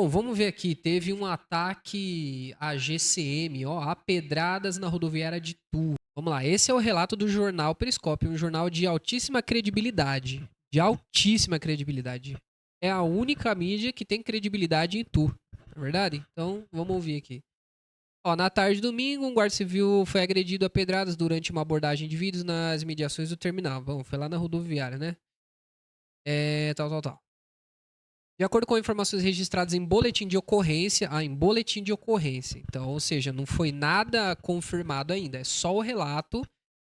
Bom, vamos ver aqui. Teve um ataque à GCM, ó, a pedradas na rodoviária de Tu. Vamos lá. Esse é o relato do jornal Periscópio, um jornal de altíssima credibilidade. De altíssima credibilidade. É a única mídia que tem credibilidade em Tu. Não é verdade? Então, vamos ouvir aqui. Ó, na tarde de domingo, um guarda civil foi agredido a pedradas durante uma abordagem de vídeos nas mediações do terminal. Bom, foi lá na rodoviária, né? Tal. De acordo com informações registradas em boletim de ocorrência, em boletim de ocorrência. Então, ou seja, não foi nada confirmado ainda, é só o relato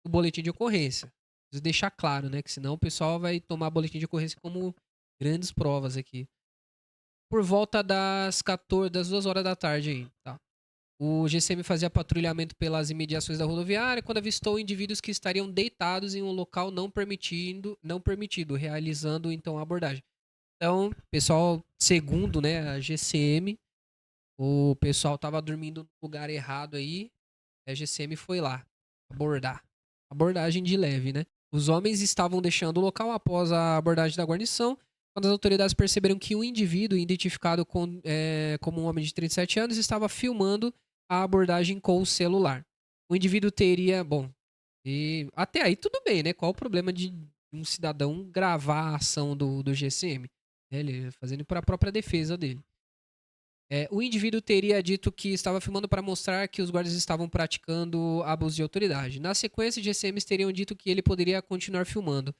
do boletim de ocorrência. Preciso deixar claro, né, que senão o pessoal vai tomar boletim de ocorrência como grandes provas aqui. Por volta das 2 horas da tarde aí, tá? O GCM fazia patrulhamento pelas imediações da rodoviária quando avistou indivíduos que estariam deitados em um local não permitido, realizando então a abordagem. Então, pessoal, segundo, né, a GCM, o pessoal tava dormindo no lugar errado aí, a GCM foi lá abordar. Abordagem de leve, né? Os homens estavam deixando o local após a abordagem da guarnição, quando as autoridades perceberam que um indivíduo, identificado como um homem de 37 anos, estava filmando a abordagem com o celular. O indivíduo teria, bom, e até aí tudo bem, né? Qual o problema de um cidadão gravar a ação do GCM? Ele fazendo para a própria defesa dele. O indivíduo teria dito que estava filmando para mostrar que os guardas estavam praticando abuso de autoridade. Na sequência, os GCMs teriam dito que ele poderia continuar filmando,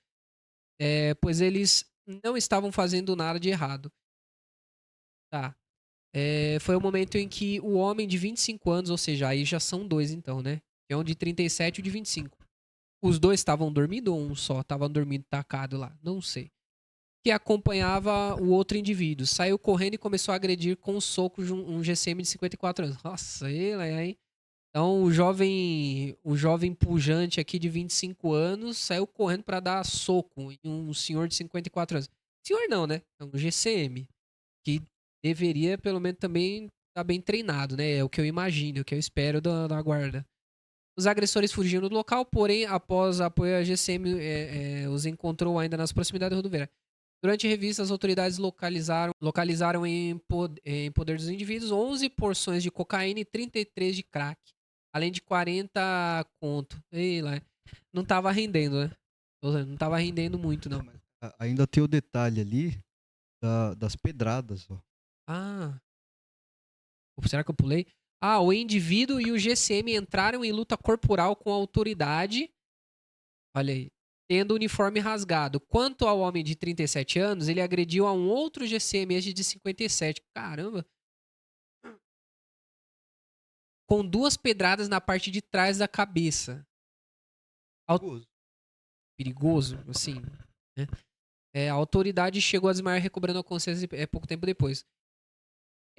pois eles não estavam fazendo nada de errado. Tá. Foi o momento em que o homem de 25 anos, ou seja, aí já são dois então, né? É um de 37 e o de 25. Os dois estavam dormindo ou um só estava dormindo tacado lá? Não sei. Que acompanhava o outro indivíduo. Saiu correndo e começou a agredir com um soco um GCM de 54 anos. Nossa, ele aí. Então o jovem pujante aqui de 25 anos saiu correndo para dar soco em um senhor de 54 anos. Senhor não, né? É um GCM. Que deveria, pelo menos, também estar bem treinado, né? É o que eu imagino, é o que eu espero da guarda. Os agressores fugiram do local, porém, após apoio a GCM, os encontrou ainda nas proximidades da rodoviária. Durante a revista, as autoridades localizaram em poder dos indivíduos 11 porções de cocaína e 33 de crack, além de 40 conto. Ei, lá. Não tava rendendo, né? Não tava rendendo muito, Não, não. mas ainda tem o detalhe ali das pedradas, ó. Ah, será que eu pulei? Ah, o indivíduo e o GCM entraram em luta corporal com a autoridade. Olha aí. Tendo o uniforme rasgado. Quanto ao homem de 37 anos, ele agrediu a um outro GCM, este de 57. Caramba. Com 2 pedradas na parte de trás da cabeça. Perigoso. Perigoso, assim. Né? A autoridade chegou a desmaiar recobrando a consciência pouco tempo depois.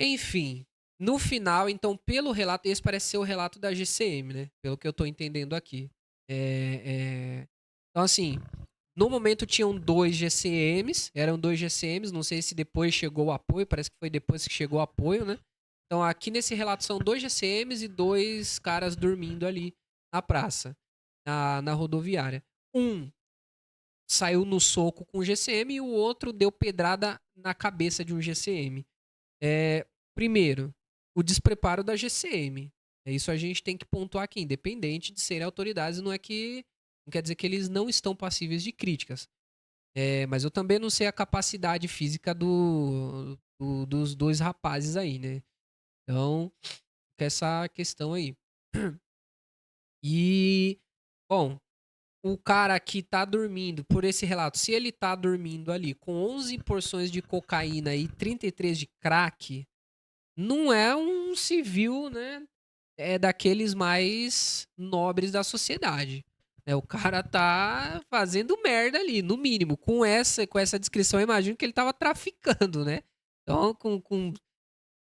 Enfim, no final, então, pelo relato, esse parece ser o relato da GCM, né? Pelo que eu tô entendendo aqui. Então, assim, no momento tinham 2 GCMs, eram 2 GCMs, não sei se depois chegou o apoio, parece que foi depois que chegou o apoio, né? Então aqui nesse relato são 2 GCMs e 2 caras dormindo ali na praça, na rodoviária. Um saiu no soco com o GCM e o outro deu pedrada na cabeça de um GCM. Primeiro, o despreparo da GCM. Isso a gente tem que pontuar aqui, independente de serem autoridades, não quer dizer que eles não estão passíveis de críticas. Mas eu também não sei a capacidade física dos dois rapazes aí, né? Então, fica essa questão aí. E, bom, o cara que tá dormindo, por esse relato, se ele tá dormindo ali com 11 porções de cocaína e 33 de crack, não é um civil, né? É daqueles mais nobres da sociedade. O cara tá fazendo merda ali, no mínimo. Com essa descrição, eu imagino que ele tava traficando, né? Então,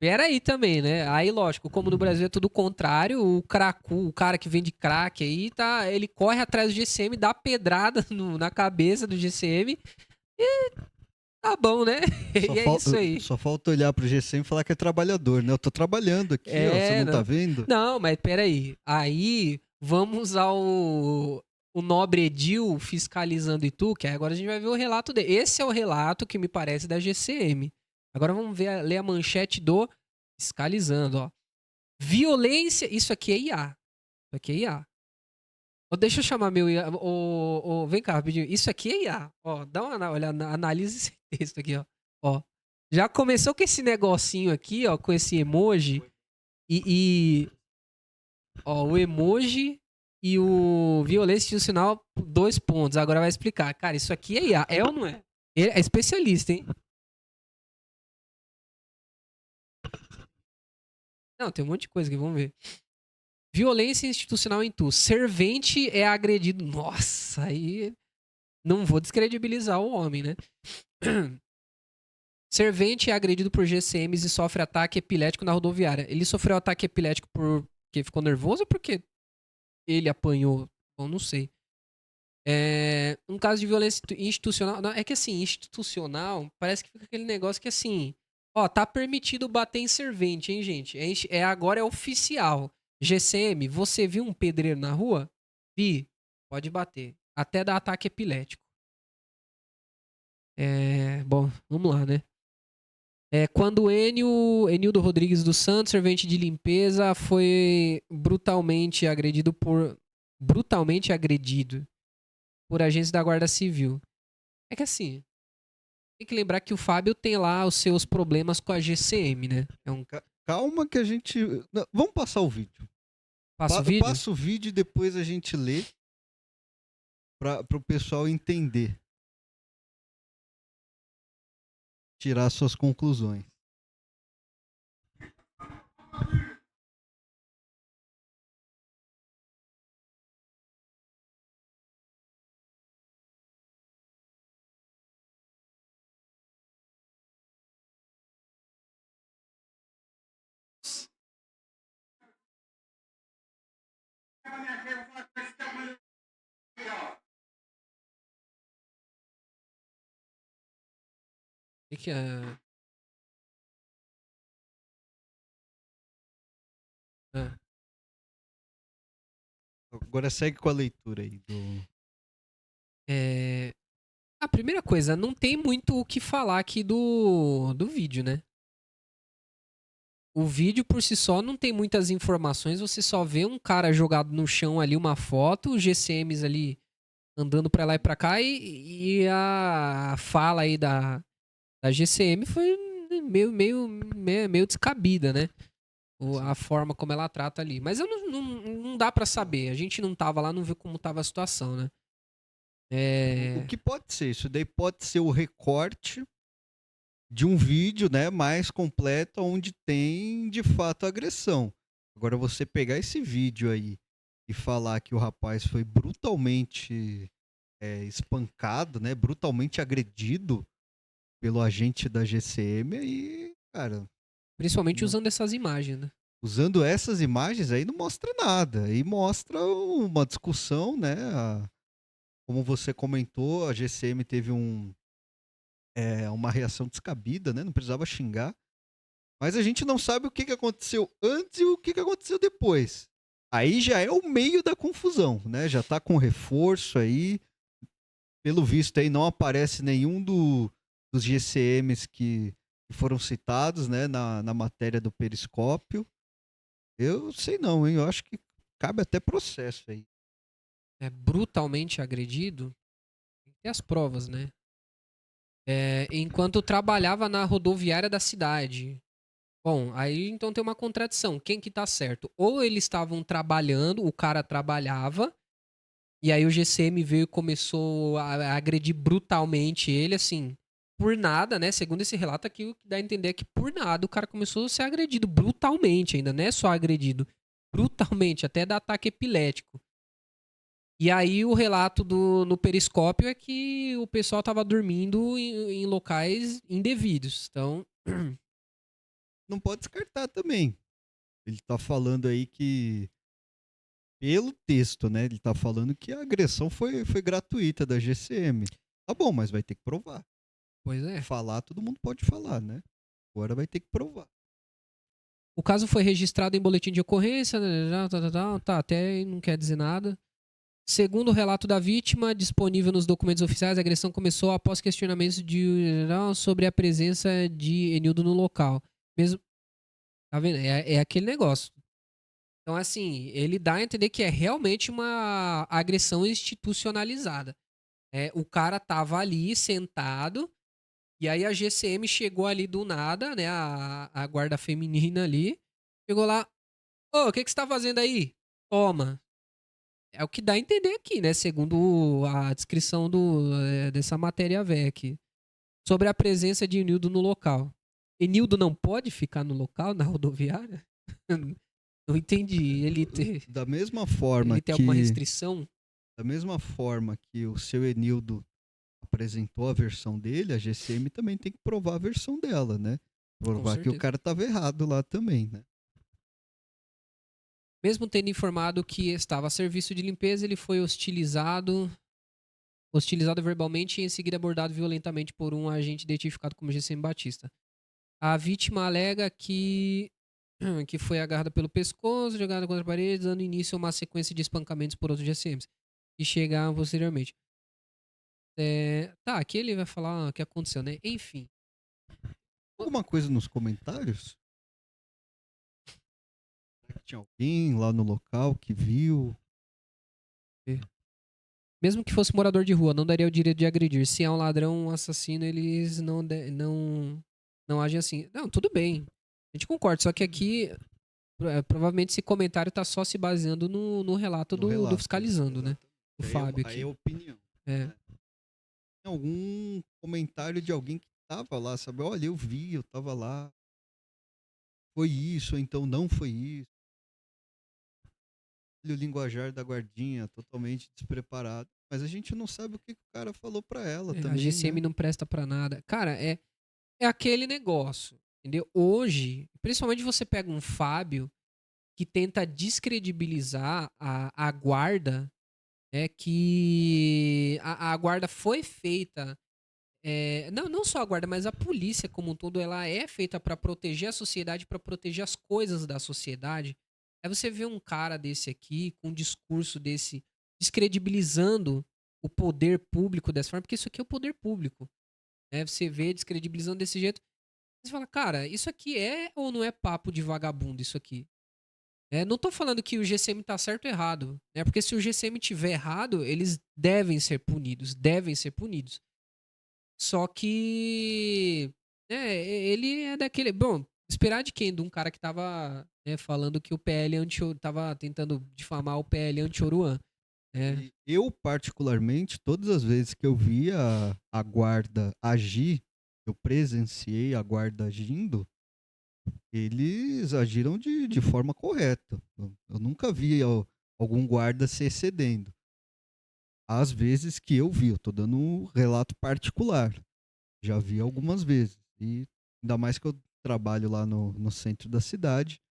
pera aí também, né? Aí, lógico, como no Brasil é tudo o contrário, o cara que vende crack aí, ele corre atrás do GCM, dá pedrada na cabeça do GCM e tá bom, né? Só, E é isso aí. só falta olhar pro GCM e falar que é trabalhador, né? Eu tô trabalhando aqui, ó. Você não tá Não. vendo? Não, mas peraí. Aí vamos ao o nobre Edil fiscalizando Itu, que agora a gente vai ver o relato dele. Esse é o relato que me parece da GCM. Agora vamos ler a manchete do Fiscalizando, ó. Violência. Isso aqui é IA. Isso aqui é IA. Ó, deixa eu chamar meu IA. Vem cá, rapidinho. Isso aqui é IA. Ó, dá uma olha, analisa esse texto aqui, ó. Ó. Já começou com esse negocinho aqui, ó, com esse emoji. Ó, o emoji e o violência institucional, 2 pontos. Agora vai explicar. Cara, isso aqui é IA. É ou não é? Ele é especialista, hein? Não, tem um monte de coisa aqui, vamos ver. Violência institucional em Tu. Servente é agredido. Nossa, aí não vou descredibilizar o homem, né? Servente é agredido por GCMs e sofre ataque epilético na rodoviária. Ele sofreu ataque epilético porque ficou nervoso ou porque ele apanhou? Bom, não sei. Um caso de violência institucional. Não, é que assim, institucional, parece que fica aquele negócio que assim. Ó, tá permitido bater em servente, hein, gente? Agora é oficial. GCM, você viu um pedreiro na rua? Vi. Pode bater. Até dar ataque epilético. Bom, vamos lá, né? Quando Enildo Rodrigues dos Santos, servente de limpeza, foi brutalmente agredido por agentes da Guarda Civil. É que assim, tem que lembrar que o Fábio tem lá os seus problemas com a GCM, né? Calma que a gente... Não, vamos passar o vídeo. Passa o vídeo? Passa o vídeo e depois a gente lê para o pessoal entender. Tirar suas conclusões. O que é? Ah. Agora segue com a leitura aí do... A primeira coisa, não tem muito o que falar aqui do vídeo, né? O vídeo por si só não tem muitas informações, você só vê um cara jogado no chão ali, uma foto, os GCMs ali andando pra lá e pra cá e a fala aí da GCM foi meio descabida, né? A forma como ela trata ali. Mas eu não dá pra saber. A gente não tava lá, não viu como tava a situação, né? O que pode ser? Isso daí pode ser o recorte de um vídeo, né, mais completo, onde tem de fato agressão. Agora você pegar esse vídeo aí e falar que o rapaz foi brutalmente espancado, né, brutalmente agredido pelo agente da GCM, aí, cara, Principalmente não- usando essas imagens, né? usando essas imagens aí não mostra nada, aí mostra uma discussão, né, como você comentou, a GCM teve uma reação descabida, né, não precisava xingar. Mas a gente não sabe o que aconteceu antes e o que aconteceu depois. Aí já é o meio da confusão, né? Já tá com reforço aí. Pelo visto aí não aparece nenhum dos GCMs que foram citados, né, na matéria do Periscópio. Eu sei não, hein? Eu acho que cabe até processo aí. É brutalmente agredido. Tem que ter as provas, né? Enquanto trabalhava na rodoviária da cidade. Bom, aí então tem uma contradição. Quem que tá certo? Ou eles estavam trabalhando, o cara trabalhava, e aí o GCM veio e começou a agredir brutalmente ele, assim, por nada, né? Segundo esse relato aqui, o que dá a entender é que por nada o cara começou a ser agredido brutalmente ainda, não é só agredido, brutalmente, até dar ataque epilético. E aí o relato no periscópio é que o pessoal tava dormindo em locais indevidos. Então, Não pode descartar também. Ele tá falando aí que, pelo texto, né? Ele tá falando que a agressão foi gratuita da GCM. Tá bom, mas vai ter que provar. pois é. Falar, todo mundo pode falar, né? Agora vai ter que provar. O caso foi registrado em boletim de ocorrência, né, tá, até aí não quer dizer nada. Segundo o relato da vítima, disponível nos documentos oficiais, a agressão começou após questionamentos de geral sobre a presença de Enildo no local. Mesmo, tá vendo? É aquele negócio. Então, assim, ele dá a entender que é realmente uma agressão institucionalizada. O cara tava ali sentado, e aí a GCM chegou ali do nada, né? A guarda feminina ali. Chegou lá. Ô, o que você tá fazendo aí? Toma. É o que dá a entender aqui, né? Segundo a descrição dessa matéria velha aqui. Sobre a presença de Enildo no local. Enildo não pode ficar no local, na rodoviária? Não entendi. Da mesma forma Ele tem alguma que restrição? da mesma forma que o seu Enildo apresentou a versão dele, a GCM também tem que provar a versão dela, né? Com Provar que o certeza. cara tava errado lá também, né? Mesmo tendo informado que estava a serviço de limpeza, ele foi hostilizado verbalmente e em seguida abordado violentamente por um agente identificado como GCM Batista. A vítima alega que foi agarrada pelo pescoço, jogada contra a parede, dando início a uma sequência de espancamentos por outros GCMs, que chegaram posteriormente. Tá, aqui ele vai falar o que aconteceu, né? Enfim. Alguma coisa nos comentários? Será que tinha alguém lá no local que viu? Mesmo que fosse morador de rua, não daria o direito de agredir. Se é um ladrão, um assassino, eles não agem assim. Não, tudo bem. A gente concorda. Só que aqui, provavelmente, esse comentário tá só se baseando no relato No do relato, fiscalizando, né? exatamente. Do Fábio Aí é aqui. opinião. É. Né? Tem algum comentário de alguém que tava lá, sabe? Olha, eu vi, eu tava lá. Foi isso, ou então não foi isso. Olha o linguajar da guardinha, totalmente despreparado. Mas a gente não sabe o que o cara falou pra ela A também, GCM né? não presta pra nada. Cara, é aquele negócio, entendeu? Hoje, principalmente você pega um Fábio que tenta descredibilizar a guarda, que a guarda foi feita. Não só a guarda, mas a polícia como um todo, ela é feita pra proteger a sociedade, pra proteger as coisas da sociedade. Aí você vê um cara desse aqui, com um discurso desse, descredibilizando o poder público dessa forma, porque isso aqui é o poder público. Né? Você vê descredibilizando desse jeito. Você fala, cara, isso aqui é ou não é papo de vagabundo, isso aqui? Não tô falando que o GCM tá certo ou errado, né? Porque se o GCM tiver errado, eles devem ser punidos, devem ser punidos. Só que ele é daquele, bom, esperar de quem? De um cara que tava, falando que o PL tava tentando difamar o PL anti-Oruan, né? E eu, particularmente, todas as vezes que eu vi a guarda agir, eu presenciei a guarda agindo, eles agiram de forma correta. Eu nunca vi algum guarda se excedendo. Às vezes que eu vi, eu tô dando um relato particular. Já vi algumas vezes. E ainda mais que eu trabalho lá no centro da cidade.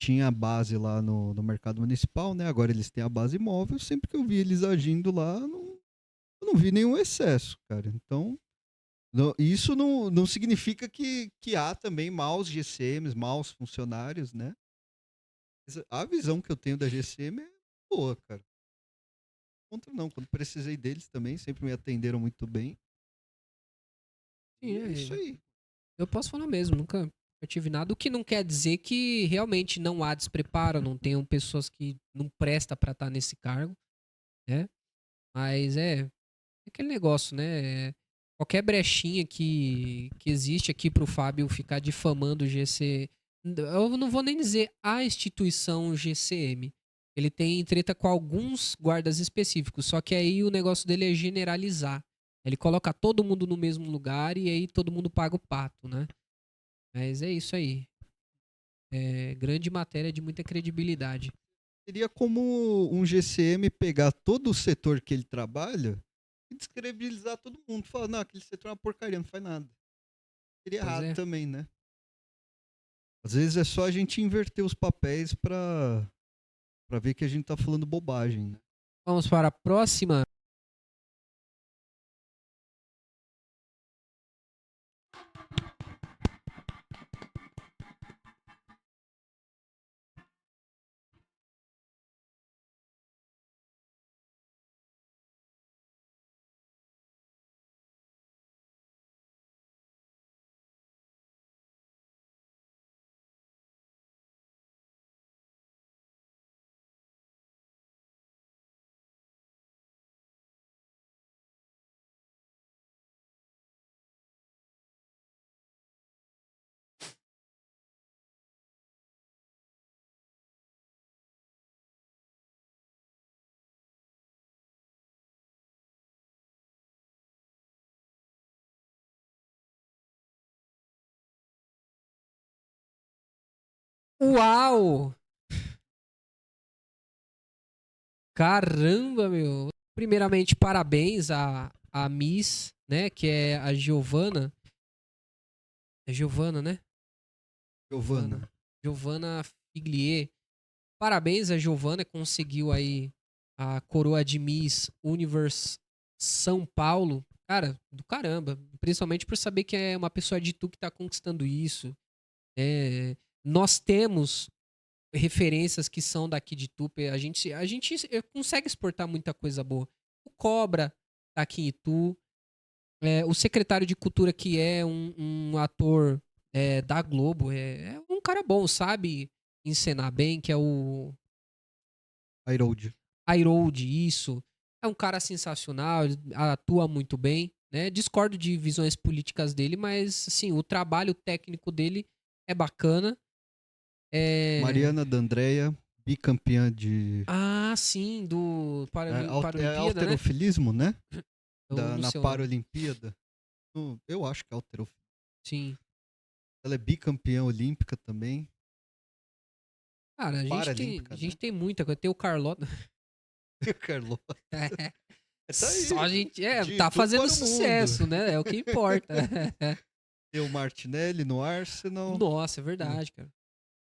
Tinha a base lá no mercado municipal, né? Agora eles têm a base móvel. Sempre que eu vi eles agindo lá, eu não vi nenhum excesso, cara. Então, isso não significa que há também maus GCMs, maus funcionários, né? Mas a visão que eu tenho da GCM é boa, cara. Contra não, quando precisei deles também, sempre me atenderam muito bem. Sim, E é isso aí. eu posso falar mesmo, nunca tive nada, o que não quer dizer que realmente não há despreparo, não tenham pessoas que não presta pra estar nesse cargo, né? Mas é aquele negócio, né? Qualquer brechinha que existe aqui pro Fábio ficar difamando o GC. Eu não vou nem dizer a instituição GCM. Ele tem treta com alguns guardas específicos, só que aí o negócio dele é generalizar. Ele coloca todo mundo no mesmo lugar e aí todo mundo paga o pato, né? Mas é isso aí. Grande matéria de muita credibilidade. Seria como um GCM pegar todo o setor que ele trabalha e descredibilizar todo mundo. Falar, não, aquele setor é uma porcaria, não faz nada. Seria Pois errado é. também, né? Às vezes é só a gente inverter os papéis pra ver que a gente tá falando bobagem, né? Vamos para a próxima. Uau! Caramba, meu. Primeiramente, parabéns à Miss, né? Que é a Giovana. É Giovana, né? Giovana. Giovana. Giovana Figlier. Parabéns a Giovana, conseguiu aí a coroa de Miss Universe São Paulo. Cara, do caramba. Principalmente por saber que é uma pessoa de tu que tá conquistando isso. É, nós temos referências que são daqui de Itu. A gente consegue exportar muita coisa boa. O Cobra tá aqui em Itu. O secretário de Cultura, que é um ator da Globo, é um cara bom, sabe encenar bem, que é o Harold. Harold, isso. É um cara sensacional, ele atua muito bem, né? Discordo de visões políticas dele, mas, assim, o trabalho técnico dele é bacana. É... Mariana D'Andrea, bicampeã de Ah, sim, do Paralimpíada, né? halterofilismo, né? Eu não Na sei o nome. Paralimpíada. Eu acho que é halterofilismo. Sim. Ela é bicampeã olímpica também. Cara, a Paralímpica, gente né? tem muita coisa. Tem o Carlota. E o Carlota. Tá Só a aí. gente. De Tá Itu fazendo para o mundo. sucesso, né? É o que importa. Tem o Martinelli no Arsenal. Nossa, é verdade, cara.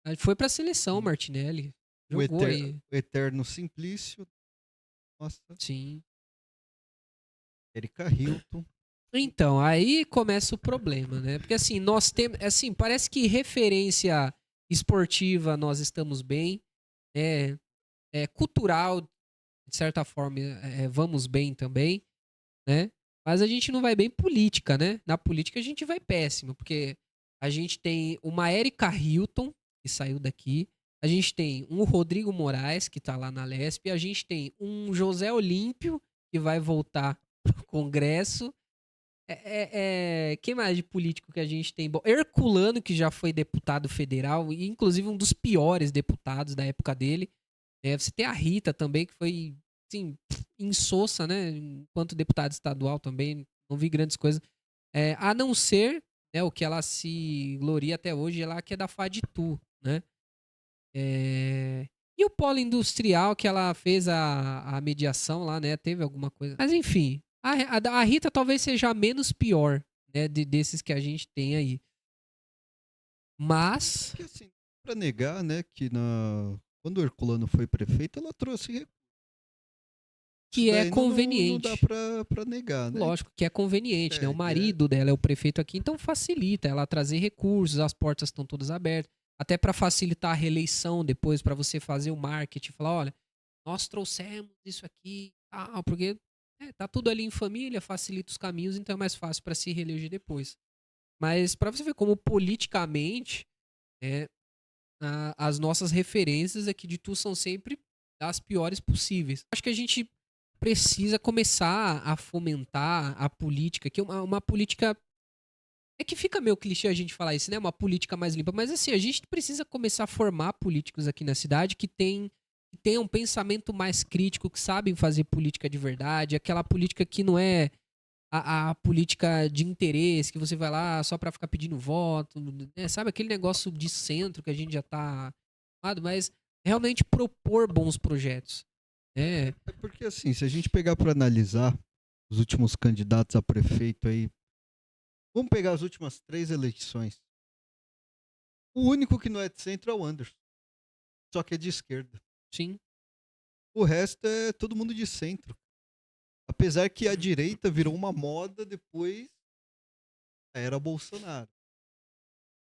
Ele foi pra seleção, Martinelli. O, Jogou aí. o Eterno Simplício. Nossa. Sim. Erika Hilton. Então, aí começa o problema, né? Porque assim, nós temos. Assim, parece que referência esportiva nós estamos bem. É, cultural, de certa forma, vamos bem também, né? Mas a gente não vai bem em política, né? Na política a gente vai péssimo, porque a gente tem uma Erika Hilton, que saiu daqui, a gente tem um Rodrigo Moraes, que tá lá na Lespe, a gente tem um José Olímpio, que vai voltar pro Congresso. Quem mais de político que a gente tem? Bom, Herculano, que já foi deputado federal, e inclusive um dos piores deputados da época dele. Você tem a Rita também, que foi, assim, insossa, né? Enquanto deputada estadual também, não vi grandes coisas. A não ser, né, o que ela se gloria até hoje, ela que é da Faditu, né? E o polo industrial que ela fez a mediação lá, né? Teve alguma coisa. Mas enfim, a Rita talvez seja a menos pior, né? Desses que a gente tem aí. Mas, Que assim, pra negar, né, que quando o Herculano foi prefeito, ela trouxe recursos. Isso que é daí não dá conveniente. pra negar, né? Lógico que é conveniente, né? O É, marido dela é o prefeito aqui, então facilita ela trazer recursos, as portas estão todas abertas, até para facilitar a reeleição depois, para você fazer o marketing, falar, olha, nós trouxemos isso aqui, tal, porque tá tudo ali em família, facilita os caminhos, então é mais fácil para se reeleger depois. Mas para você ver como politicamente, é, as nossas referências aqui de Tu são sempre as piores possíveis. Acho que a gente precisa começar a fomentar a política, que é uma política. É que fica meio clichê a gente falar isso, né? Uma política mais limpa. Mas assim, a gente precisa começar a formar políticos aqui na cidade que tenham um pensamento mais crítico, que sabem fazer política de verdade, aquela política que não é a política de interesse, que você vai lá só pra ficar pedindo voto, né? Sabe aquele negócio de centro que a gente já tá acostumado, mas realmente propor bons projetos. É, é porque assim, se a gente pegar pra analisar os últimos candidatos a prefeito aí, vamos pegar as últimas 3 eleições. O único que não é de centro é o Anderson, só que é de esquerda. sim. O resto é todo mundo de centro. Apesar que a direita virou uma moda depois da era Bolsonaro.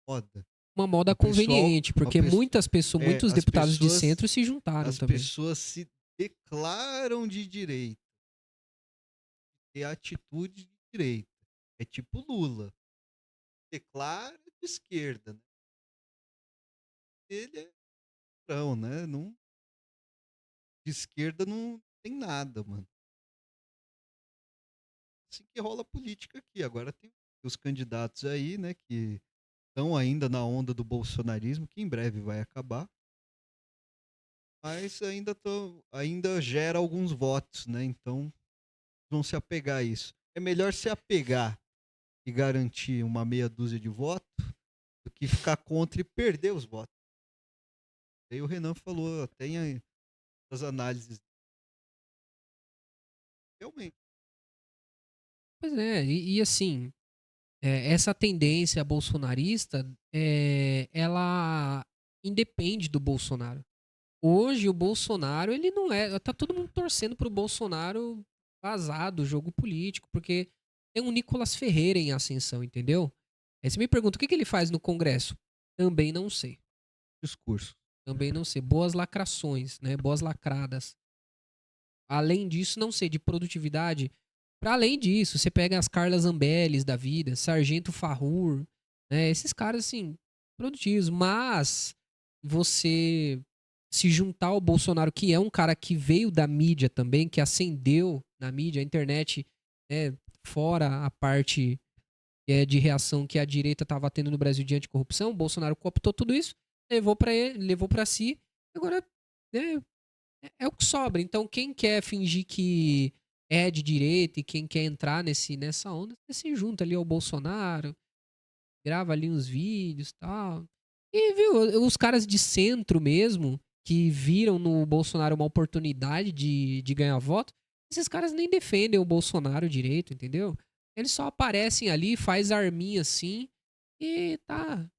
Moda. Uma moda O pessoal, conveniente, porque muitas pessoas, muitos as deputados de pessoas, centro se juntaram as também. pessoas se declaram de direita, ter atitude de direita. É tipo Lula, declara de esquerda, né? Ele é não, né? Não, de esquerda não tem nada, mano. Assim que rola a política aqui. Agora tem os candidatos aí, né, que estão ainda na onda do bolsonarismo, que em breve vai acabar, mas ainda gera alguns votos, né? Então vão se apegar a isso. É melhor se apegar e garantir uma meia dúzia de votos do que ficar contra e perder os votos. Aí o Renan falou, tem as análises. Realmente. Pois é, e assim, essa tendência bolsonarista, ela independe do Bolsonaro. Hoje o Bolsonaro, ele não é. Tá todo mundo torcendo pro Bolsonaro vazar do jogo político, porque tem um Nicolas Ferreira em ascensão, entendeu? Aí você me pergunta o que ele faz no Congresso? Também não sei. Discurso. Também não sei. Boas lacrações, né? Boas lacradas. Além disso, não sei, de produtividade. Para além disso, você pega as Carla Zambellis da vida, Sargento Farrur, né? Esses caras, assim, produtivos. Mas você se juntar ao Bolsonaro, que é um cara que veio da mídia também, que ascendeu na mídia, a internet, né, fora a parte de reação que a direita estava tendo no Brasil de anticorrupção, o Bolsonaro cooptou tudo isso, levou para ele, levou para si, agora né, é o que sobra. Então, quem quer fingir que é de direita e quem quer entrar nessa onda, você se junta ali ao Bolsonaro, grava ali uns vídeos e tal. E, viu, os caras de centro mesmo, que viram no Bolsonaro uma oportunidade de ganhar voto, esses caras nem defendem o Bolsonaro direito, entendeu? Eles só aparecem ali, faz arminha assim e tá.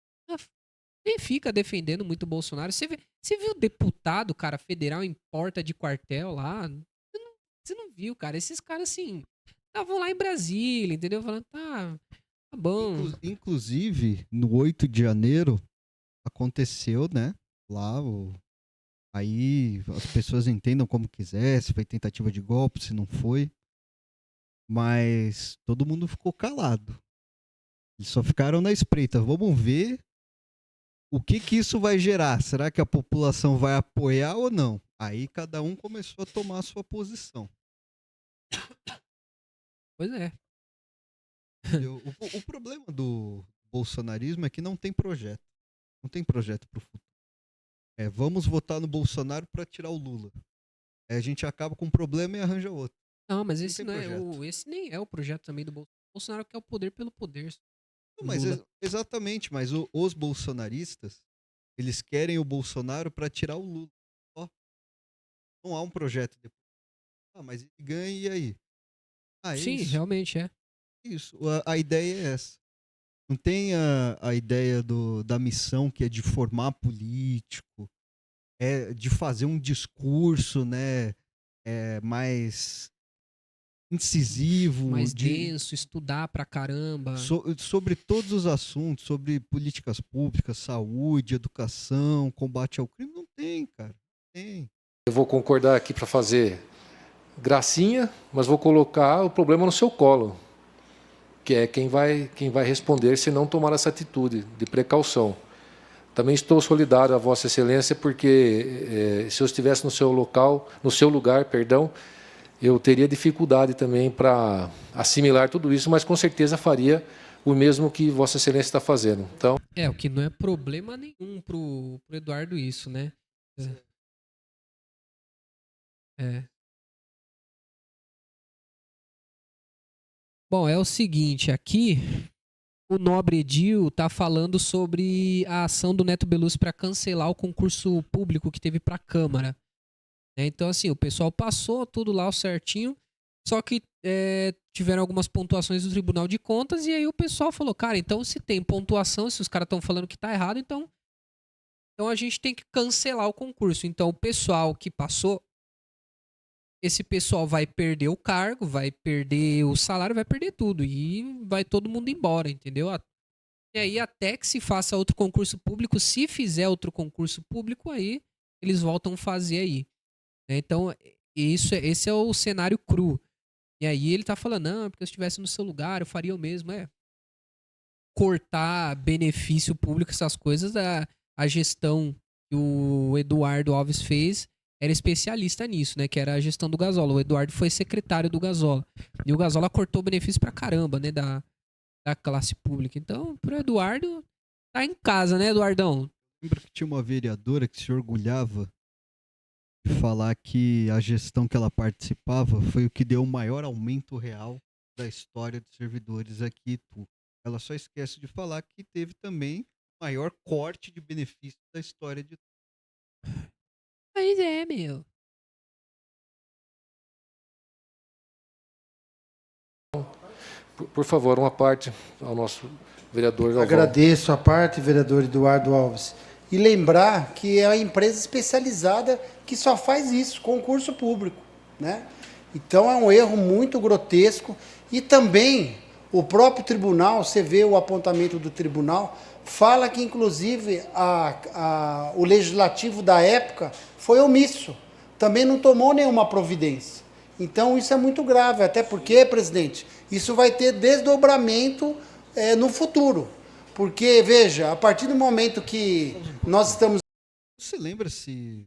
Nem fica defendendo muito o Bolsonaro. Você viu o deputado, cara, federal em porta de quartel lá? Você não viu, cara. Esses caras, assim, estavam lá em Brasília, entendeu? Falando, tá bom. Inclusive, no 8 de janeiro, aconteceu, né? Lá, aí as pessoas entendam como quiser, se foi tentativa de golpe, se não foi. Mas todo mundo ficou calado. Eles só ficaram na espreita. Vamos ver o que isso vai gerar. Será que a população vai apoiar ou não? Aí cada um começou a tomar a sua posição. Pois é. Entendeu? O problema do bolsonarismo é que não tem projeto. Não tem projeto para o futuro. Vamos votar no Bolsonaro para tirar o Lula. Aí a gente acaba com um problema e arranja outro. Não, mas Não esse tem não é projeto. esse nem é o projeto também do Bolsonaro. O Bolsonaro quer o poder pelo poder. Não, O mas Lula. exatamente, mas os bolsonaristas, eles querem o Bolsonaro para tirar o Lula. Ó, não há um projeto depois. Mas ele ganha e aí? É Sim, isso. realmente é. Isso. A ideia é essa. Não tem a ideia da missão que é de formar político, de fazer um discurso, né, mais incisivo, Mais denso, estudar pra caramba. sobre todos os assuntos, sobre políticas públicas, saúde, educação, combate ao crime. Não tem, cara. Não tem. Eu vou concordar aqui para fazer gracinha, mas vou colocar o problema no seu colo, que é quem vai responder se não tomar essa atitude de precaução. Também estou solidário a Vossa Excelência, porque se eu estivesse no seu local, no seu lugar, perdão, eu teria dificuldade também para assimilar tudo isso, mas com certeza faria o mesmo que Vossa Excelência está fazendo. Então, O que não é problema nenhum pro Eduardo isso, né? É. Bom, é o seguinte, aqui o Nobre Edil tá falando sobre a ação do Neto Bellucci para cancelar o concurso público que teve para a Câmara. Né? Então, assim, o pessoal passou tudo lá certinho, só que tiveram algumas pontuações do Tribunal de Contas e aí o pessoal falou, cara, então se tem pontuação, se os caras estão falando que tá errado, então a gente tem que cancelar o concurso. Então o pessoal que passou, esse pessoal vai perder o cargo, vai perder o salário, vai perder tudo e vai todo mundo embora, entendeu? E aí até que se faça outro concurso público, se fizer outro concurso público, aí eles voltam a fazer aí. Né? Então, esse é o cenário cru. E aí ele tá falando, não, porque se eu estivesse no seu lugar, eu faria o mesmo. Cortar benefício público, essas coisas, a gestão que o Eduardo Alves fez era especialista nisso, né? Que era a gestão do Gasola. O Eduardo foi secretário do Gasola. E o Gasola cortou benefício pra caramba, né? Da classe pública. Então, pro Eduardo, tá em casa, né, Eduardão? Lembra que tinha uma vereadora que se orgulhava de falar que a gestão que ela participava foi o que deu o maior aumento real da história de servidores aqui em Itu. Ela só esquece de falar que teve também o maior corte de benefícios da história de Itu. Pois é, meu. Por favor, uma parte ao nosso vereador Galvão. Agradeço a parte, vereador Eduardo Alves. E lembrar que é a empresa especializada que só faz isso, concurso público, né? Então é um erro muito grotesco. E também o próprio tribunal, você vê o apontamento do tribunal, fala que inclusive o legislativo da época foi omisso, também não tomou nenhuma providência. Então isso é muito grave, até porque, presidente, isso vai ter desdobramento no futuro. Porque, veja, a partir do momento que nós estamos... Você lembra se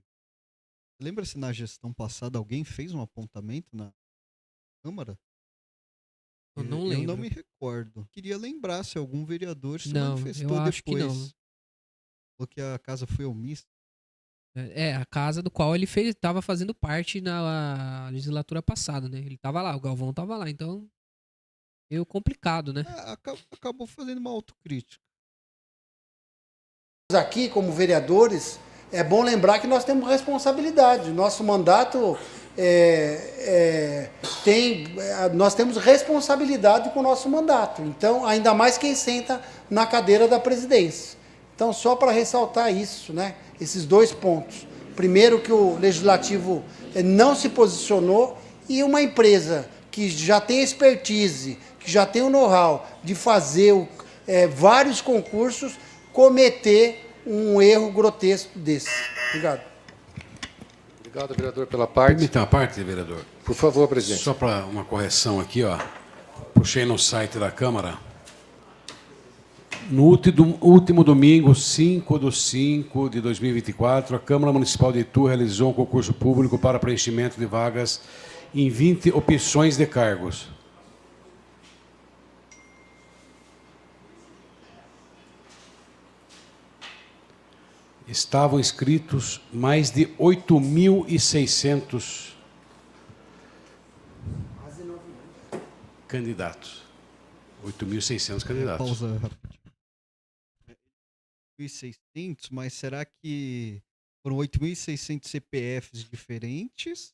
na gestão passada alguém fez um apontamento na Câmara? Eu não Eu lembro. não me recordo. Queria lembrar se algum vereador se Não, manifestou eu acho que depois. não. Falou que a casa foi omissa. A casa do qual ele estava fazendo parte na legislatura passada, né? Ele tava lá, o Galvão tava lá, então meio complicado, né? Acabou fazendo uma autocrítica. aqui como vereadores, é bom lembrar que nós temos responsabilidade. Nosso mandato nós temos responsabilidade com o nosso mandato. Então, ainda mais quem senta na cadeira da presidência. Então, só para ressaltar isso, né? Esses dois pontos. Primeiro, que o legislativo não se posicionou, e uma empresa que já tem expertise, que já tem o know-how de fazer vários concursos, cometer um erro grotesco desse. Obrigado. Obrigado, vereador, pela parte. Permita uma parte, vereador. Por favor, presidente. Só para uma correção aqui, ó. Puxei no site da Câmara. No último domingo, 5/5 de 2024, a Câmara Municipal de Itu realizou um concurso público para preenchimento de vagas em 20 opções de cargos. Estavam inscritos mais de 8.600 candidatos. 8.600 candidatos. Pausa rapidinho. 8.600, mas será que foram 8.600 CPFs diferentes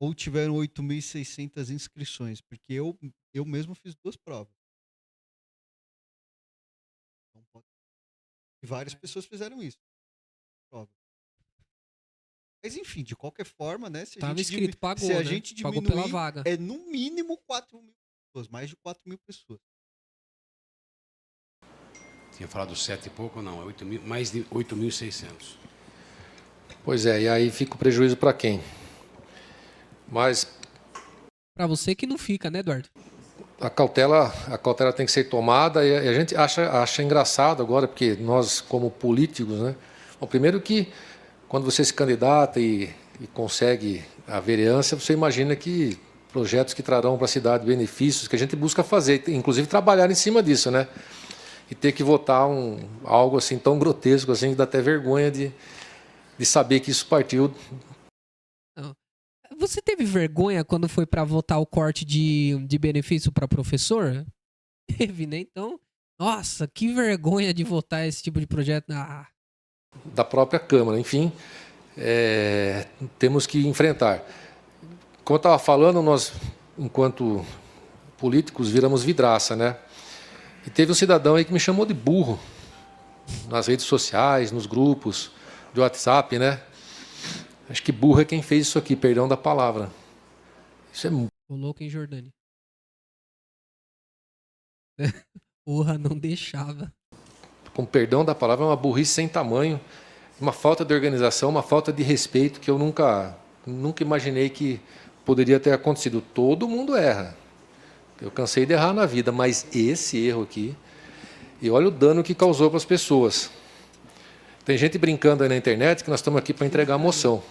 ou tiveram 8.600 inscrições? Porque eu mesmo fiz 2 provas. E várias pessoas fizeram isso. Prova. Mas enfim, de qualquer forma, né? Se a Tava gente escrito, pagou, se a né? gente Pagou diminuir, pela vaga. é no mínimo 4.000 pessoas, mais de 4.000 pessoas. Tinha falado 7 e pouco, não. Mais de 8.600. Pois é, e aí fica o prejuízo para quem? Mas Pra você que não fica, né, Eduardo? a cautela tem que ser tomada, e a gente acha engraçado agora, porque nós, como políticos, né? Bom, primeiro que quando você se candidata e consegue a vereança, você imagina que projetos que trarão para a cidade benefícios, que a gente busca fazer, inclusive trabalhar em cima disso, né? E ter que votar algo assim tão grotesco, assim, que dá até vergonha de saber que isso partiu. Você teve vergonha quando foi pra votar o corte de benefício pra professor? Teve, né? Então, nossa, que vergonha de votar esse tipo de projeto. Ah, Da própria Câmara. Enfim, temos que enfrentar. Como eu estava falando, nós, enquanto políticos, viramos vidraça, né? E teve um cidadão aí que me chamou de burro nas redes sociais, nos grupos de WhatsApp, né? Acho que burro é quem fez isso aqui, perdão da palavra. Isso é o louco em Jordânia. Porra, não deixava. com perdão da palavra, é uma burrice sem tamanho, uma falta de organização, uma falta de respeito que eu nunca imaginei que poderia ter acontecido. Todo mundo erra. Eu cansei de errar na vida, mas esse erro aqui, e olha o dano que causou para as pessoas. Tem gente brincando aí na internet que nós estamos aqui para entregar a moção.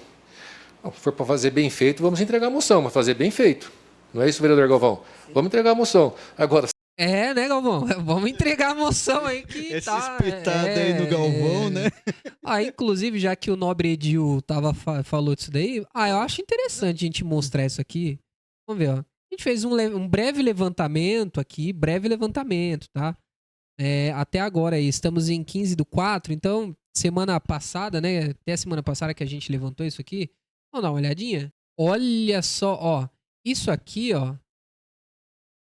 Se for para fazer bem feito, vamos entregar a moção, mas fazer bem feito. Não é isso, vereador Galvão? Vamos entregar a moção. Agora, É, né, Galvão? Vamos entregar a moção aí que Essa tá... espetada aí no Galvão, né? Inclusive, já que o Nobre Edil falou disso daí, eu acho interessante a gente mostrar isso aqui. Vamos ver, ó. A gente fez um breve levantamento aqui, tá? Até agora aí, estamos em 15/4, então semana passada, né? Até a semana passada que a gente levantou isso aqui. Vamos dar uma olhadinha? Olha só, ó. Isso aqui, ó.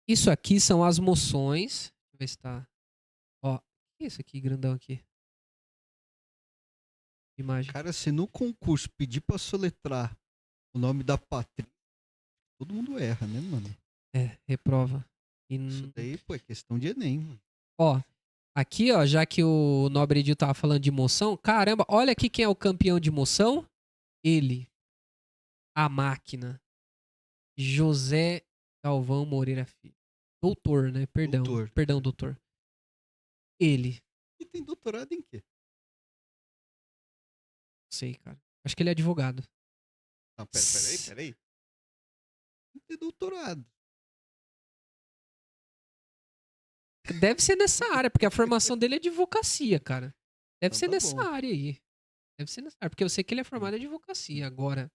Isso aqui são as moções. Deixa eu ver se tá. Ó. O que é isso aqui, grandão aqui? Imagem. Cara, se no concurso pedir pra soletrar o nome da Patrícia, todo mundo erra, né, mano? Reprova. E Isso daí, pô, é questão de Enem, mano. Ó, aqui, ó, já que o Nobre Edil tava falando de moção, caramba, olha aqui quem é o campeão de moção. Ele. A máquina. José Galvão Moreira Filho. Doutor, né? Perdão. Doutor. Perdão, doutor. Ele. E tem doutorado em quê? Não sei, cara. Acho que ele é advogado. Não, peraí. Tem que ter doutorado. Deve ser nessa área, porque a formação dele é advocacia, cara. Deve Então ser tá nessa bom. área aí. Deve ser nessa área, porque eu sei que ele é formado em advocacia. Agora,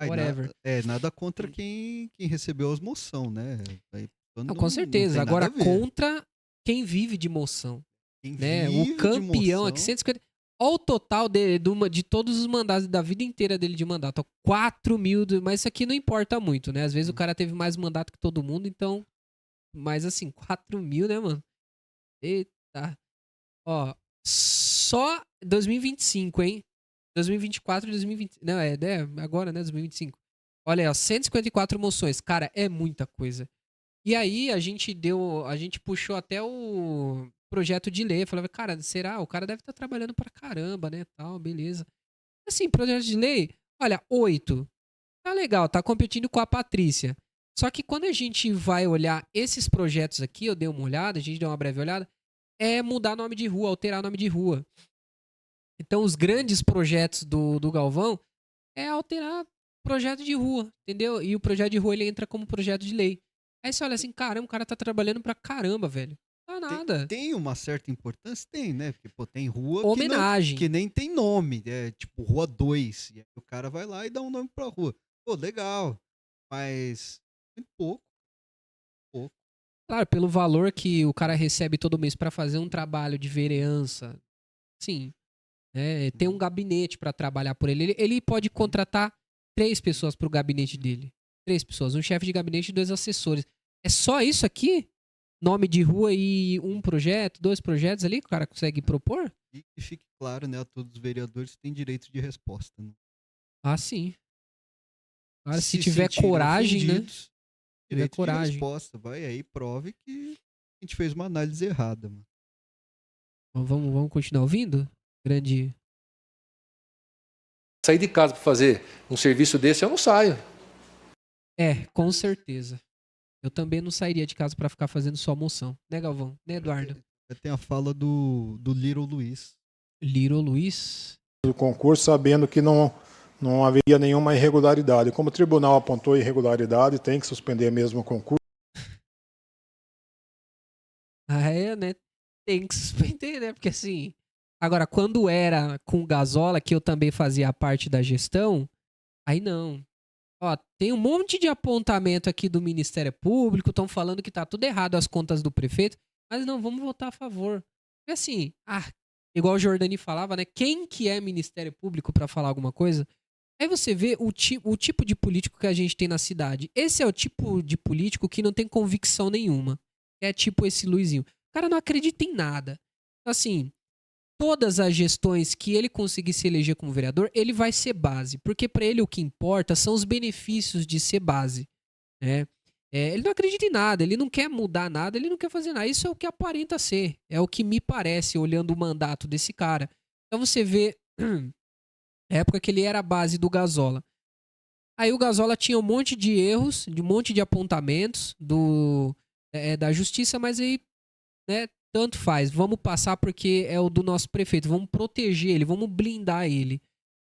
Aí, whatever. nada contra quem recebeu as moção, né? Aí, Não, com certeza. Não tem nada Agora, a ver. contra quem vive de moção. Quem Né? vive O de campeão moção, aqui, 150. Olha o total de todos os mandatos da vida inteira dele de mandato. Ó, 4 mil. Mas isso aqui não importa muito, né? Às vezes o cara teve mais mandato que todo mundo, então. Mas assim, 4 mil, né, mano? Eita. Ó, só 2025, hein? 2024 e 2020. Não, agora, né? 2025. Olha aí, ó, 154 moções. Cara, é muita coisa. E aí a gente puxou até o projeto de lei. Falava, cara, será? O cara deve estar trabalhando pra caramba, né? Tal, beleza. Assim, projeto de lei, olha, 8. Tá legal, tá competindo com a Patrícia. Só que quando a gente vai olhar esses projetos aqui, eu dei uma olhada, a gente deu uma breve olhada, é mudar nome de rua, alterar nome de rua. Então, os grandes projetos do Galvão é alterar projeto de rua, entendeu? E o projeto de rua ele entra como projeto de lei. Aí você olha assim, caramba, o cara tá trabalhando pra caramba, velho. Tá nada. Tem uma certa importância? Tem, né? Porque, pô, tem rua Homenagem. que nem tem nome. É tipo Rua 2. E aí o cara vai lá e dá um nome pra rua. Pô, legal. Mas muito pouco. Claro, pelo valor que o cara recebe todo mês pra fazer um trabalho de vereança, sim, né? Tem um gabinete pra trabalhar por ele. Ele pode contratar 3 pessoas pro gabinete dele. 3 pessoas, um chefe de gabinete e 2 assessores. É só isso aqui? Nome de rua e um projeto, 2 projetos ali que o cara consegue propor? E que fique claro, né? A todos os vereadores têm direito de resposta. Né? Ah, sim. Claro, se Se tiver sentirem coragem, né? ofendidos, direito de coragem. resposta. Vai aí, prove que a gente fez uma análise errada, mano. Vamos continuar ouvindo? Grande. Sair de casa para fazer um serviço desse, eu não saio. Com certeza. Eu também não sairia de casa pra ficar fazendo só moção. Né, Galvão? Né, Eduardo? Tem a fala do Little Luiz. Little Luiz. Do concurso, sabendo que não haveria nenhuma irregularidade. Como o tribunal apontou irregularidade, tem que suspender mesmo o concurso. Né? Tem que suspender, né? Porque assim. Agora, quando era com Gazola, que eu também fazia parte da gestão, aí não. Ó, tem um monte de apontamento aqui do Ministério Público, estão falando que tá tudo errado as contas do prefeito, mas não, vamos votar a favor. E assim, igual o Jordani falava, né? Quem que é Ministério Público pra falar alguma coisa? Aí você vê o tipo de político que a gente tem na cidade. Esse é o tipo de político que não tem convicção nenhuma. É tipo esse Luizinho. O cara não acredita em nada. Assim, todas as gestões que ele conseguir se eleger como vereador, ele vai ser base. Porque pra ele o que importa são os benefícios de ser base. Né? Ele não acredita em nada, ele não quer mudar nada, ele não quer fazer nada. Isso é o que aparenta ser. É o que me parece olhando o mandato desse cara. Então você vê a época que ele era a base do Gazola. Aí o Gazola tinha um monte de erros, um monte de apontamentos da justiça, mas aí, né, tanto faz. Vamos passar porque é o do nosso prefeito. Vamos proteger ele, vamos blindar ele.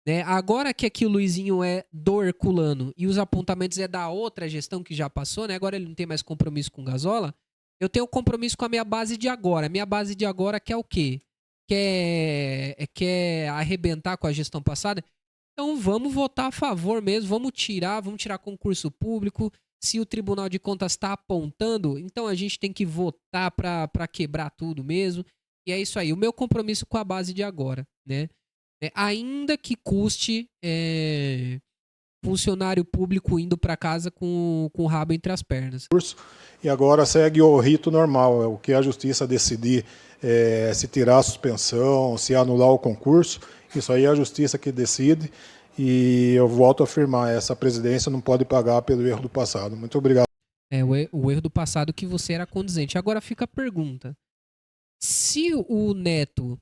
Né? Agora que aqui o Luizinho é do Herculano e os apontamentos é da outra gestão que já passou, né? Agora ele não tem mais compromisso com o Gazola. Eu tenho compromisso com a minha base de agora. Minha base de agora quer o quê? Quer arrebentar com a gestão passada? Então vamos votar a favor mesmo. Vamos tirar concurso público. Se o Tribunal de Contas está apontando, então a gente tem que votar para quebrar tudo mesmo. E é isso aí. O meu compromisso com a base de agora, né? Ainda que custe funcionário público indo para casa com o rabo entre as pernas. E agora segue o rito normal, é o que a justiça decidir, se tirar a suspensão, se anular o concurso, isso aí é a justiça que decide, e eu volto a afirmar, essa presidência não pode pagar pelo erro do passado. Muito obrigado. O erro do passado que você era condizente. Agora fica a pergunta. Se o Neto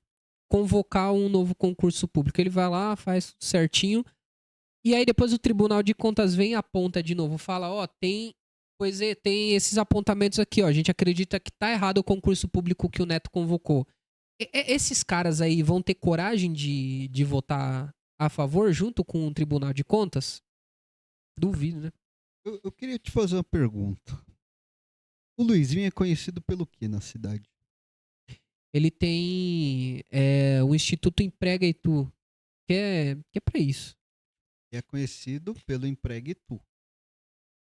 convocar um novo concurso público, ele vai lá, faz tudo certinho, e aí depois o Tribunal de Contas vem e aponta de novo, fala, tem esses apontamentos aqui, a gente acredita que tá errado o concurso público que o Neto convocou. Esses caras aí vão ter coragem de votar a favor junto com o Tribunal de Contas? Duvido, né? Eu queria te fazer uma pergunta. O Luizinho é conhecido pelo que na cidade? Ele tem o Instituto Emprega Itu, que é pra isso. É conhecido pelo Emprega Itu.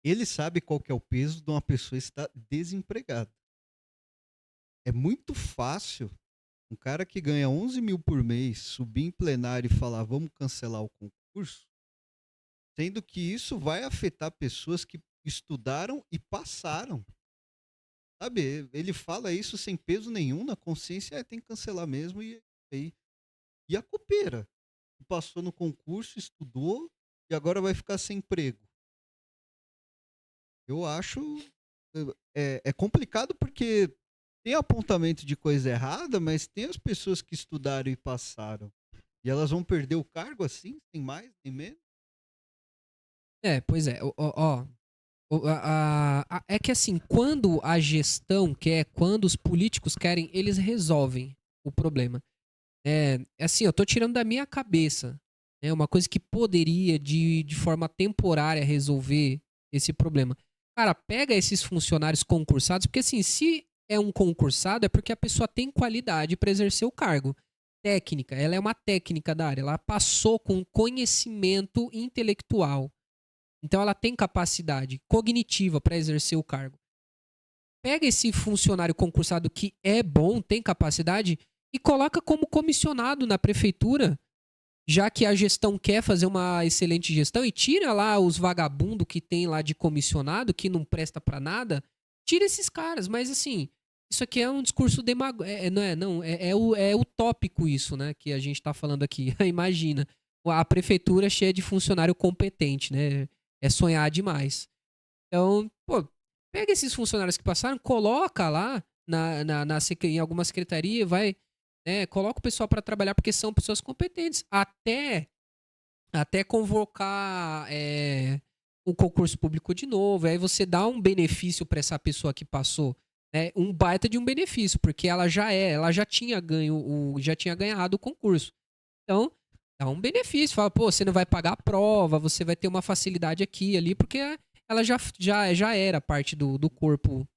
Ele sabe qual que é o peso de uma pessoa estar desempregada. É muito fácil um cara que ganha 11 mil por mês subir em plenário e falar vamos cancelar o concurso, sendo que isso vai afetar pessoas que estudaram e passaram. Sabe, ele fala isso sem peso nenhum na consciência, tem que cancelar mesmo. E a copeira, que passou no concurso, estudou e agora vai ficar sem emprego. Eu acho é complicado porque tem apontamento de coisa errada, mas tem as pessoas que estudaram e passaram. E elas vão perder o cargo assim, sem mais nem menos? Pois é. É que assim, quando a gestão quer, quando os políticos querem, eles resolvem o problema. Assim, eu tô tirando da minha cabeça. Uma coisa que poderia, de forma temporária, resolver esse problema. Cara, pega esses funcionários concursados, porque assim, se é um concursado, é porque a pessoa tem qualidade para exercer o cargo. Técnica, ela é uma técnica da área, ela passou com conhecimento intelectual. Então ela tem capacidade cognitiva para exercer o cargo. Pega esse funcionário concursado que é bom, tem capacidade, e coloca como comissionado na prefeitura, já que a gestão quer fazer uma excelente gestão, e tira lá os vagabundos que tem lá de comissionado, que não presta para nada, tira esses caras. Mas assim, isso aqui é um discurso demagógico, é utópico isso, né, que a gente tá falando aqui. Imagina, a prefeitura cheia de funcionário competente, né, é sonhar demais. Então, pega esses funcionários que passaram, coloca lá em alguma secretaria, vai, coloca o pessoal para trabalhar porque são pessoas competentes. Até convocar um concurso público de novo, aí você dá um benefício para essa pessoa que passou, né? Um baita de um benefício, porque ela já tinha ganhado o concurso. Então, dá um benefício, fala, você não vai pagar a prova, você vai ter uma facilidade aqui ali, porque ela já era parte do corpo,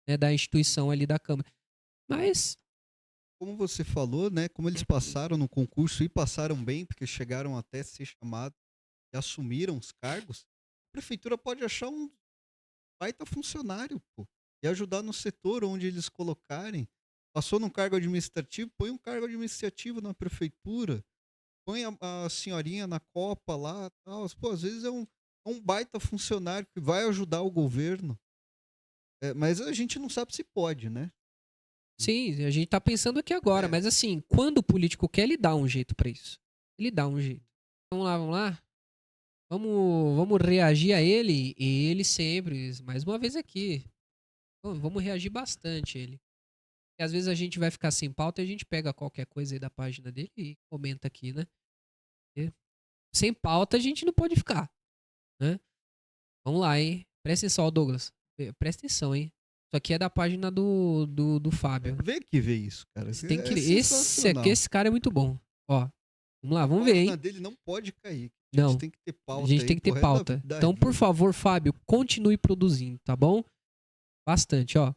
né, da instituição ali da Câmara. Mas, como você falou, né? Como eles passaram no concurso e passaram bem, porque chegaram até ser chamados e assumiram os cargos, a prefeitura pode achar um baita funcionário, e ajudar no setor onde eles colocarem. Passou num cargo administrativo, põe um cargo administrativo na prefeitura, põe a senhorinha na copa lá, tal. Às vezes é um baita funcionário que vai ajudar o governo. Mas a gente não sabe se pode, né? sim, a gente tá pensando aqui agora, mas assim, quando o político quer, ele dá um jeito pra isso. Ele dá um jeito. Vamos lá. Vamos reagir a ele, e ele sempre, mais uma vez aqui. Vamos reagir bastante a ele. Porque às vezes a gente vai ficar sem pauta e a gente pega qualquer coisa aí da página dele e comenta aqui, né? E sem pauta a gente não pode ficar, né? Vamos lá, hein? Presta atenção, Douglas. Presta atenção, hein? Isso aqui é da página do Fábio. Vê que vê isso, cara. Você tem que sensacional. esse cara é muito bom. Ó, vamos lá, vamos A ver, página hein? dele não pode cair. A Não. gente tem que ter pauta. A gente aí tem que ter pro resto pauta. da Então, por vida. favor, Fábio, continue produzindo, tá bom? Bastante, ó.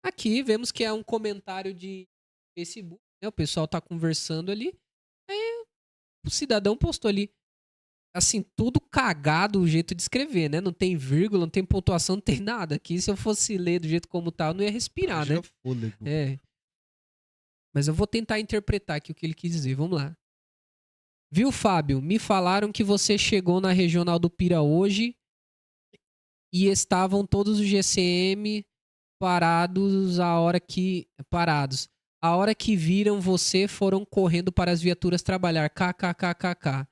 Aqui vemos que é um comentário de Facebook, né? O pessoal tá conversando ali. Aí o cidadão postou ali. Assim, tudo cagado o jeito de escrever, né? Não tem vírgula, não tem pontuação, não tem nada. Aqui, se eu fosse ler do jeito como tá, eu não ia respirar, né? Haja fôlego. Mas eu vou tentar interpretar aqui o que ele quis dizer. Vamos lá. Viu, Fábio? Me falaram que você chegou na Regional do Pira hoje e estavam todos os GCM parados a hora que... Parados. A hora que viram você, foram correndo para as viaturas trabalhar. KKKKK.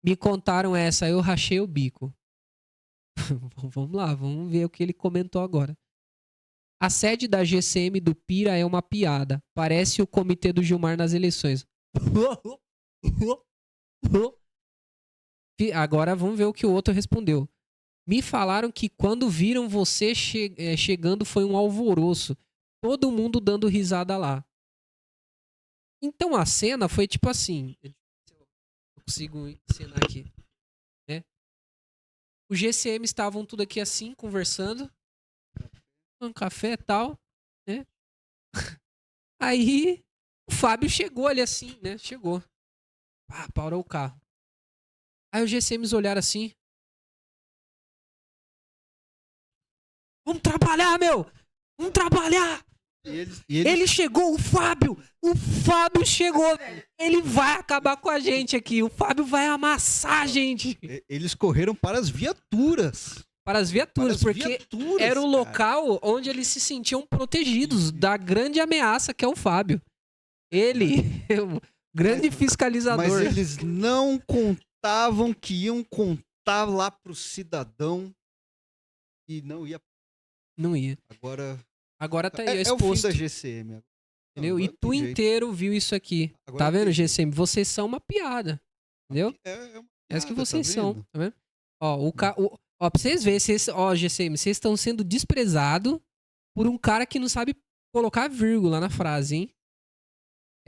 Me contaram essa, eu rachei o bico. Vamos lá, vamos ver o que ele comentou agora. A sede da GCM do Pira é uma piada. Parece o comitê do Gilmar nas eleições. Agora vamos ver o que o outro respondeu. Me falaram que quando viram você chegando foi um alvoroço. Todo mundo dando risada lá. Então a cena foi tipo assim. Eu consigo ensinar aqui. Né? Os GCM estavam tudo aqui assim, conversando. Um café e tal. Né? Aí o Fábio chegou ali assim, né? Chegou. Parou o carro. Aí os GCMs olharam assim. Vamos trabalhar, meu! Vamos trabalhar! Ele chegou, o Fábio! O Fábio chegou! Ele vai acabar com a gente aqui. O Fábio vai amassar a gente. Eles correram para as viaturas. Para as viaturas, porque era o local onde eles se sentiam protegidos da grande ameaça que é o Fábio. Ele é o grande fiscalizador. Mas eles não contavam que iam contar lá pro cidadão e não ia. Não ia. Agora tá aí é o fim exposto. da GCM. Entendeu? E tu inteiro viu isso aqui. Agora Tá vendo, GCM? Vocês são uma piada. Entendeu? É que vocês são. Tá vendo? Ó, pra vocês verem, GCM, vocês estão sendo desprezados por um cara que não sabe colocar vírgula na frase, hein?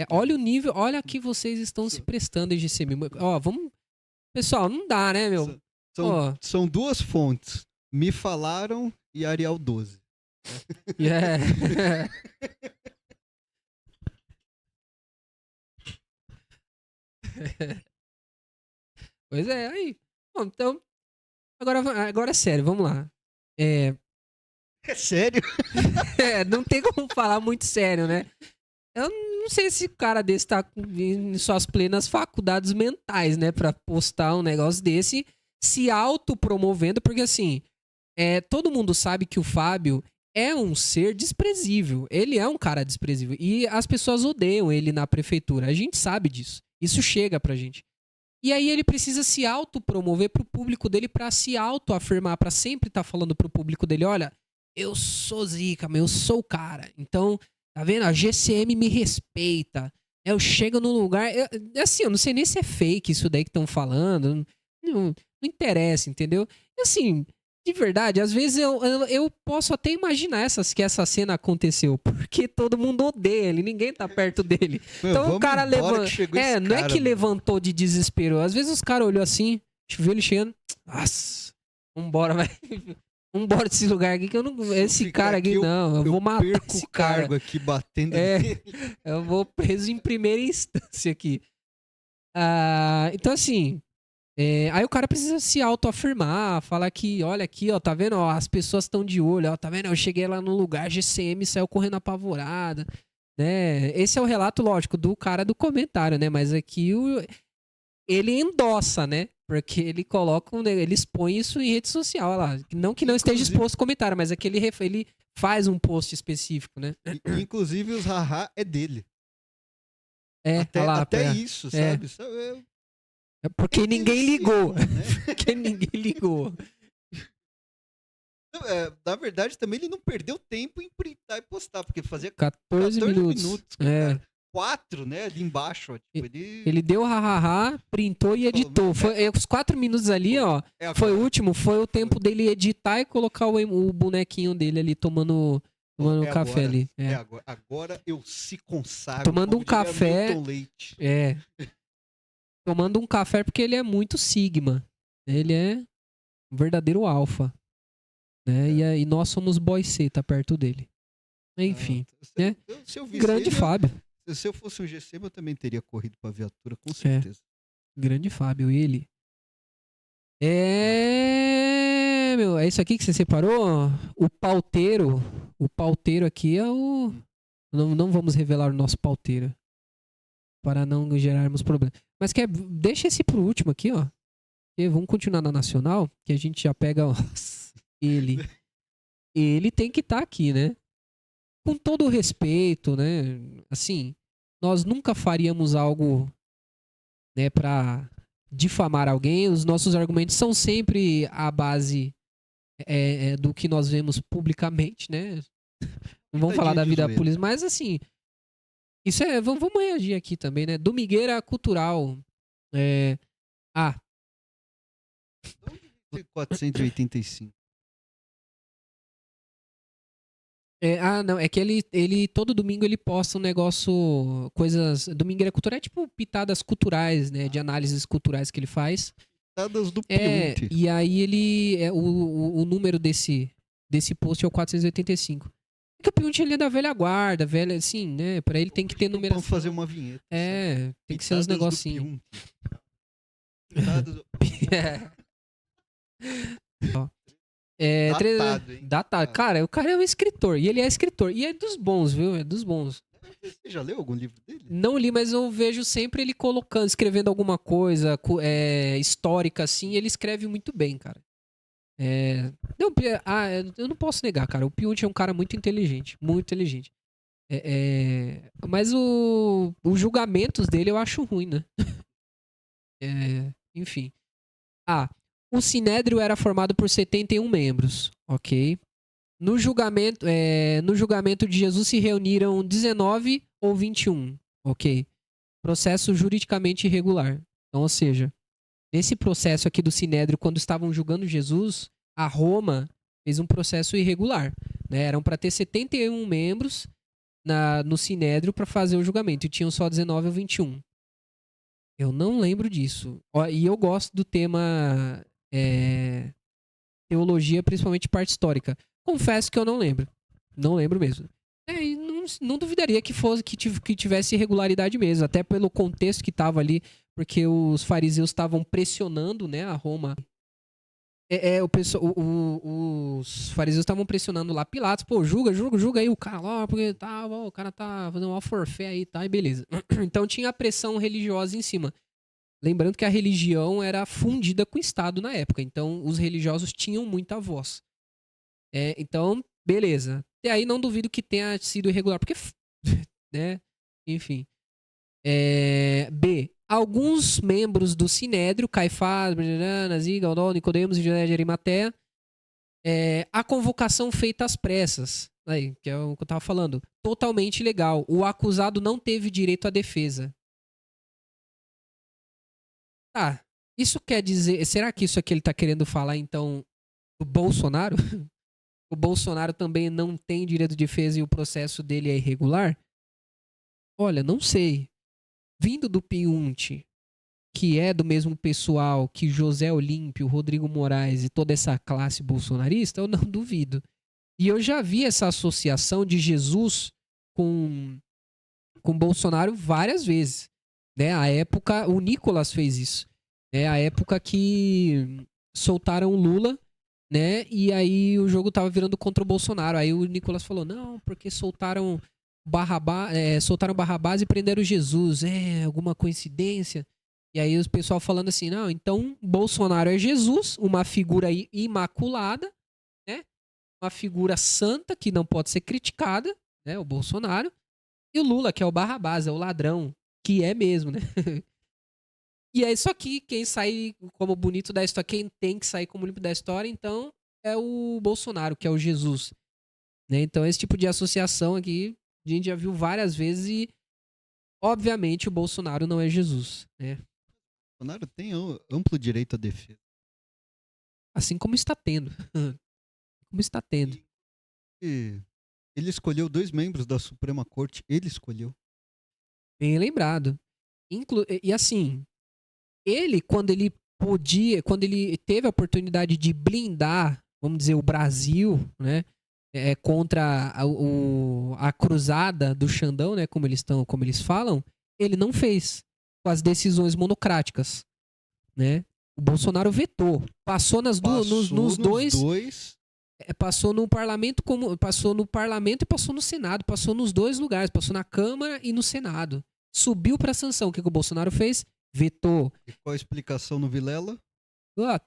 Olha o nível, olha que vocês estão se prestando, GCM. Ó, vamos. Pessoal, não dá, né, meu? São duas fontes. Me falaram e Arial 12. Yeah. Pois é, aí. Bom, então, agora é sério, vamos lá. É sério? Não tem como falar muito sério, né? Eu não sei se o cara desse tá em suas plenas faculdades mentais, né? Pra postar um negócio desse, se autopromovendo, porque assim, todo mundo sabe que o Fábio é um ser desprezível. Ele é um cara desprezível. E as pessoas odeiam ele na prefeitura. A gente sabe disso. Isso chega pra gente. E aí ele precisa se autopromover pro público dele pra se autoafirmar, pra sempre estar falando pro público dele, olha, eu sou zica, eu sou o cara. Então, tá vendo? A GCM me respeita. Eu chego num lugar... assim, eu não sei nem se é fake isso daí que estão falando. Não interessa, entendeu? E assim... De verdade, às vezes eu posso até imaginar que essa cena aconteceu, porque todo mundo odeia ele, ninguém tá perto dele. Então o cara levantou. Não é que levantou de desespero. Às vezes os caras olhou assim, viu ele chegando. Nossa, vambora, vai. Vambora desse lugar aqui que eu não. Esse cara aqui, não. Eu vou matar esse cara. Cargo aqui batendo nele. Eu vou preso em primeira instância aqui. Então assim. Aí o cara precisa se autoafirmar, falar que, olha aqui, ó, tá vendo? Ó, as pessoas estão de olho, ó, tá vendo? Eu cheguei lá no lugar, GCM saiu correndo apavorada, né? Esse é o relato, lógico, do cara do comentário, né? Mas aqui ele endossa, né? Porque ele coloca, ele expõe isso em rede social, olha lá. Não que não esteja exposto o comentário, mas é que ele faz um post específico, né? Inclusive os haha é dele. Até isso, sabe? É porque ninguém ligou. Porque ninguém ligou. Na verdade, também ele não perdeu tempo em printar e postar, porque fazia 14 minutos. 4, né? Ali embaixo. Ó, tipo, ele deu hahaha, printou e editou. Os 4 minutos ali, ó. Foi o último, foi o tempo dele editar e colocar o bonequinho dele ali tomando café ali. Agora eu se consagro. Tomando um café. Leite. Tomando um café porque ele é muito sigma. Ele é um verdadeiro alfa. Né? E nós somos boy C, tá perto dele. Enfim. Né? Grande Fábio. Se eu fosse um GCM, eu também teria corrido pra viatura, com certeza. Grande Fábio, ele. Meu, é isso aqui que você separou? O pauteiro aqui é o Não vamos revelar o nosso pauteiro. Para não gerarmos problemas. Mas deixa esse pro último aqui, ó. E vamos continuar na Nacional, que a gente já pega ele. Ele tem que estar aqui, né? Com todo o respeito, né? Assim, nós nunca faríamos algo, né, para difamar alguém. Os nossos argumentos são sempre à base do que nós vemos publicamente, né? Não vamos falar da vida política, mas assim, isso vamos reagir aqui também, né? Domingueira cultural. 485. Não, é que ele todo domingo ele posta um negócio, coisas, Domingueira Cultural é tipo pitadas culturais, né, de análises culturais que ele faz. Pitadas do Piunte. E aí o número desse post é o 485. Porque o Piunte ele é da velha guarda, velha, assim, né, pra ele tem que ter numeração. Vamos fazer uma vinheta. Tem que ser uns negocinhos. Pitadas do Datado, hein? Datado. Cara, o cara é um escritor. E ele é escritor. E é dos bons, viu? É dos bons. Você já leu algum livro dele? Não li, mas eu vejo sempre ele escrevendo alguma coisa histórica, assim. Ele escreve muito bem, cara. Eu não posso negar, cara. O Piunte é um cara muito inteligente. Muito inteligente. Mas os julgamentos dele eu acho ruim, né? Enfim. O Sinédrio era formado por 71 membros, ok? No julgamento de Jesus se reuniram 19 ou 21, ok? Processo juridicamente irregular. Então, ou seja, nesse processo aqui do Sinédrio, quando estavam julgando Jesus, a Roma fez um processo irregular, né? Eram para ter 71 membros no Sinédrio para fazer o julgamento, e tinham só 19 ou 21. Eu não lembro disso. E eu gosto do tema teologia, principalmente parte histórica. Confesso que eu não lembro. Não lembro mesmo. E não duvidaria que tivesse irregularidade mesmo, até pelo contexto que estava ali, porque os fariseus estavam pressionando, né, a Roma. Os fariseus estavam pressionando lá Pilatos, pô, julga aí o cara lá, porque o cara tá fazendo uma forfé aí, tá, e beleza. Então tinha a pressão religiosa em cima. Lembrando que a religião era fundida com o Estado na época, então os religiosos tinham muita voz. Então, beleza. E aí não duvido que tenha sido irregular, porque, né, enfim. B. Alguns membros do Sinédrio, Caifás, Galdão, Nicodemos e José de Arimateia, a convocação feita às pressas, aí, que é o que eu tava falando, totalmente ilegal. O acusado não teve direito à defesa. Isso quer dizer... Será que isso aqui ele tá querendo falar, então, do Bolsonaro? O Bolsonaro também não tem direito de defesa e o processo dele é irregular? Olha, não sei. Vindo do Piunte, que é do mesmo pessoal que José Olímpio, Rodrigo Moraes e toda essa classe bolsonarista, eu não duvido. E eu já vi essa associação de Jesus com Bolsonaro várias vezes. Né? A época, o Nicolas fez isso. A época que soltaram o Lula, né? E aí o jogo tava virando contra o Bolsonaro. Aí o Nicolas falou, não, porque soltaram Barrabás e prenderam Jesus. Alguma coincidência? E aí o pessoal falando assim, não, então Bolsonaro é Jesus, uma figura imaculada, né? Uma figura santa que não pode ser criticada, né? O Bolsonaro. E o Lula, que é o Barrabás, é o ladrão, que é mesmo, né? E aí, só que quem sai como bonito da história, quem tem que sair como limpo da história, então, é o Bolsonaro, que é o Jesus. Né? Então, esse tipo de associação aqui, a gente já viu várias vezes e, obviamente, o Bolsonaro não é Jesus. Né? O Bolsonaro tem amplo direito à defesa. Assim como está tendo. Como está tendo. Ele escolheu 2 membros da Suprema Corte. Ele escolheu. Bem lembrado. E assim... Ele, quando ele teve a oportunidade de blindar, vamos dizer, o Brasil, né, contra a cruzada do Xandão, né, como eles falam, ele não fez com as decisões monocráticas, né? O Bolsonaro vetou, passou nos dois Passou no parlamento passou no parlamento e passou no Senado, passou nos dois lugares, passou na Câmara e no Senado. Subiu para sanção. O que o Bolsonaro fez? Vetou. E qual a explicação no Vilela?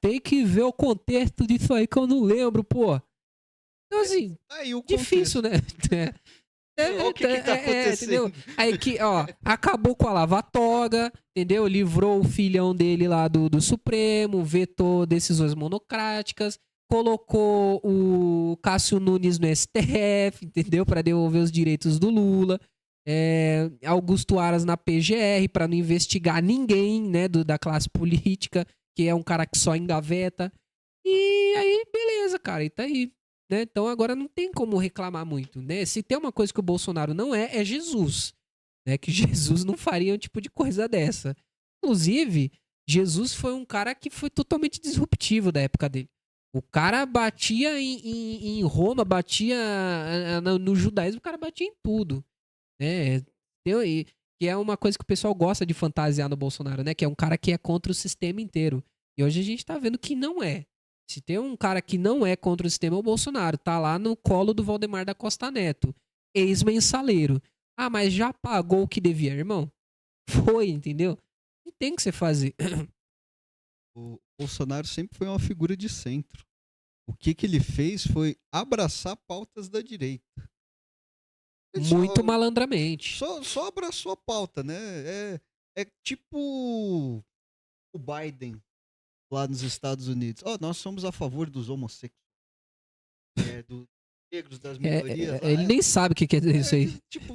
Tem que ver o contexto disso aí que eu não lembro, pô. Então, assim, Aí o difícil, né? Olha o que tá acontecendo. Entendeu? Aí que, ó, acabou com a lava-toga, entendeu? Livrou o filhão dele lá do Supremo, vetou decisões monocráticas, colocou o Cássio Nunes no STF, entendeu? Para devolver os direitos do Lula. Augusto Aras na PGR para não investigar ninguém, né, da classe política, que é um cara que só engaveta. E aí, beleza, cara, e tá aí. Né? Então agora não tem como reclamar muito, né? Se tem uma coisa que o Bolsonaro não é Jesus, né? Que Jesus não faria um tipo de coisa dessa. Inclusive, Jesus foi um cara que foi totalmente disruptivo da época dele. O cara batia em Roma, batia no judaísmo, o cara batia em tudo, né? Que é uma coisa que o pessoal gosta de fantasiar no Bolsonaro, né? Que é um cara que é contra o sistema inteiro. E hoje a gente tá vendo que não é. Se tem um cara que não é contra o sistema, é o Bolsonaro. Tá lá no colo do Valdemar da Costa Neto. Ex-mensaleiro. Ah, mas já pagou o que devia, irmão? Foi, entendeu? Não tem o que você fazer. O Bolsonaro sempre foi uma figura de centro. O que ele fez foi abraçar pautas da direita. Ele Muito malandramente. Só abraçou a pauta, né? É tipo o Biden lá nos Estados Unidos. Nós somos a favor dos homossexuais. Dos negros, das minorias. Ele nem sabe o que é isso aí. Tipo,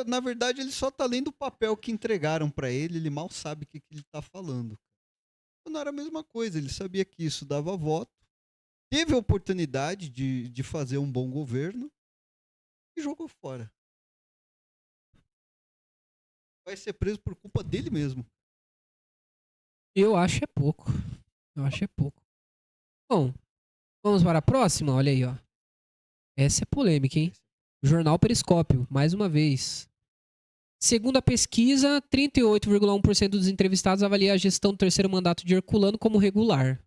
na verdade, ele só tá lendo o papel que entregaram pra ele, ele mal sabe o que ele tá falando. Não era a mesma coisa, ele sabia que isso dava voto, teve a oportunidade de fazer um bom governo e jogou fora. Vai ser preso por culpa dele mesmo. Eu acho é pouco. Bom, vamos para a próxima? Olha aí, ó. Essa é polêmica, hein? Jornal Periscópio, mais uma vez. Segundo a pesquisa, 38,1% dos entrevistados avalia a gestão do terceiro mandato de Herculano como regular.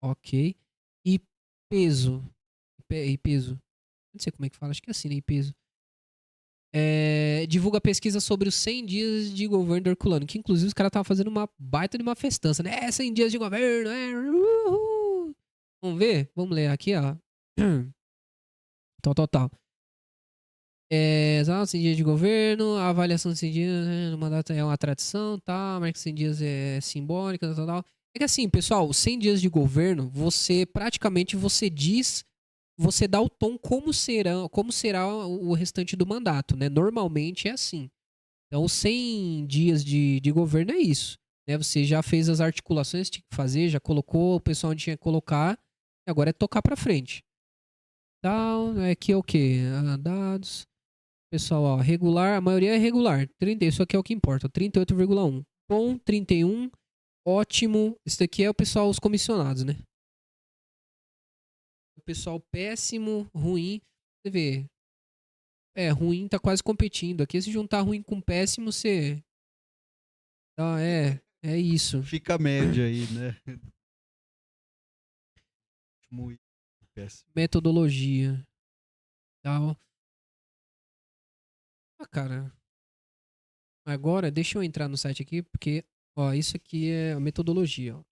Ok. E peso. Não sei como é que fala, acho que é assim, né? E peso. Divulga pesquisa sobre os 100 dias de governo do Herculano, que inclusive os caras estavam fazendo uma baita de uma festança, né? 100 dias de governo, uhul. Vamos ver? Vamos ler aqui, ó. Tal. 100 dias de governo, a avaliação de 100 dias, no mandato é uma tradição, tá? A marca de 100 dias é simbólica, tal. É que assim, pessoal, os 100 dias de governo, você dá o tom como será o restante do mandato, né? Normalmente é assim. Então, 100 dias de governo é isso, né? Você já fez as articulações que tinha que fazer, já colocou o pessoal onde tinha que colocar, e agora é tocar pra frente. Então, aqui é o quê? Dados. Pessoal, ó, regular, a maioria é regular. Isso aqui é o que importa, 38,1. Bom, 31. Ótimo. Isso daqui é o pessoal, os comissionados, né? O pessoal péssimo, ruim. Você vê. Ruim tá quase competindo. Aqui, se juntar ruim com péssimo, você. É isso. Fica a média aí, né? Muito péssimo. Metodologia. Tal. Cara. Agora, deixa eu entrar no site aqui, porque, ó, isso aqui é a metodologia, ó.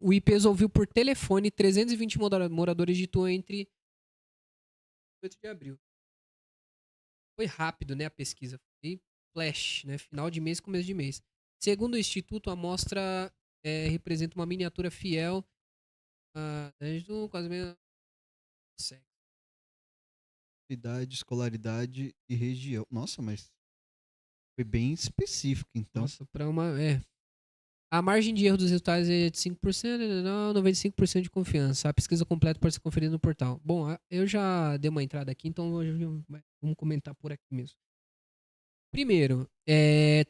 O IPES ouviu por telefone 320 moradores de Itu entre 8 de abril. Foi rápido, né, a pesquisa. Foi flash, né, final de mês, começo de mês. Segundo o Instituto, a amostra representa uma miniatura fiel quase meio... Idade, escolaridade e região. Nossa, mas foi bem específico, então. Nossa, pra uma... A margem de erro dos resultados é de 5%, 95% de confiança. A pesquisa completa pode ser conferida no portal. Bom, eu já dei uma entrada aqui, então vamos comentar por aqui mesmo. Primeiro,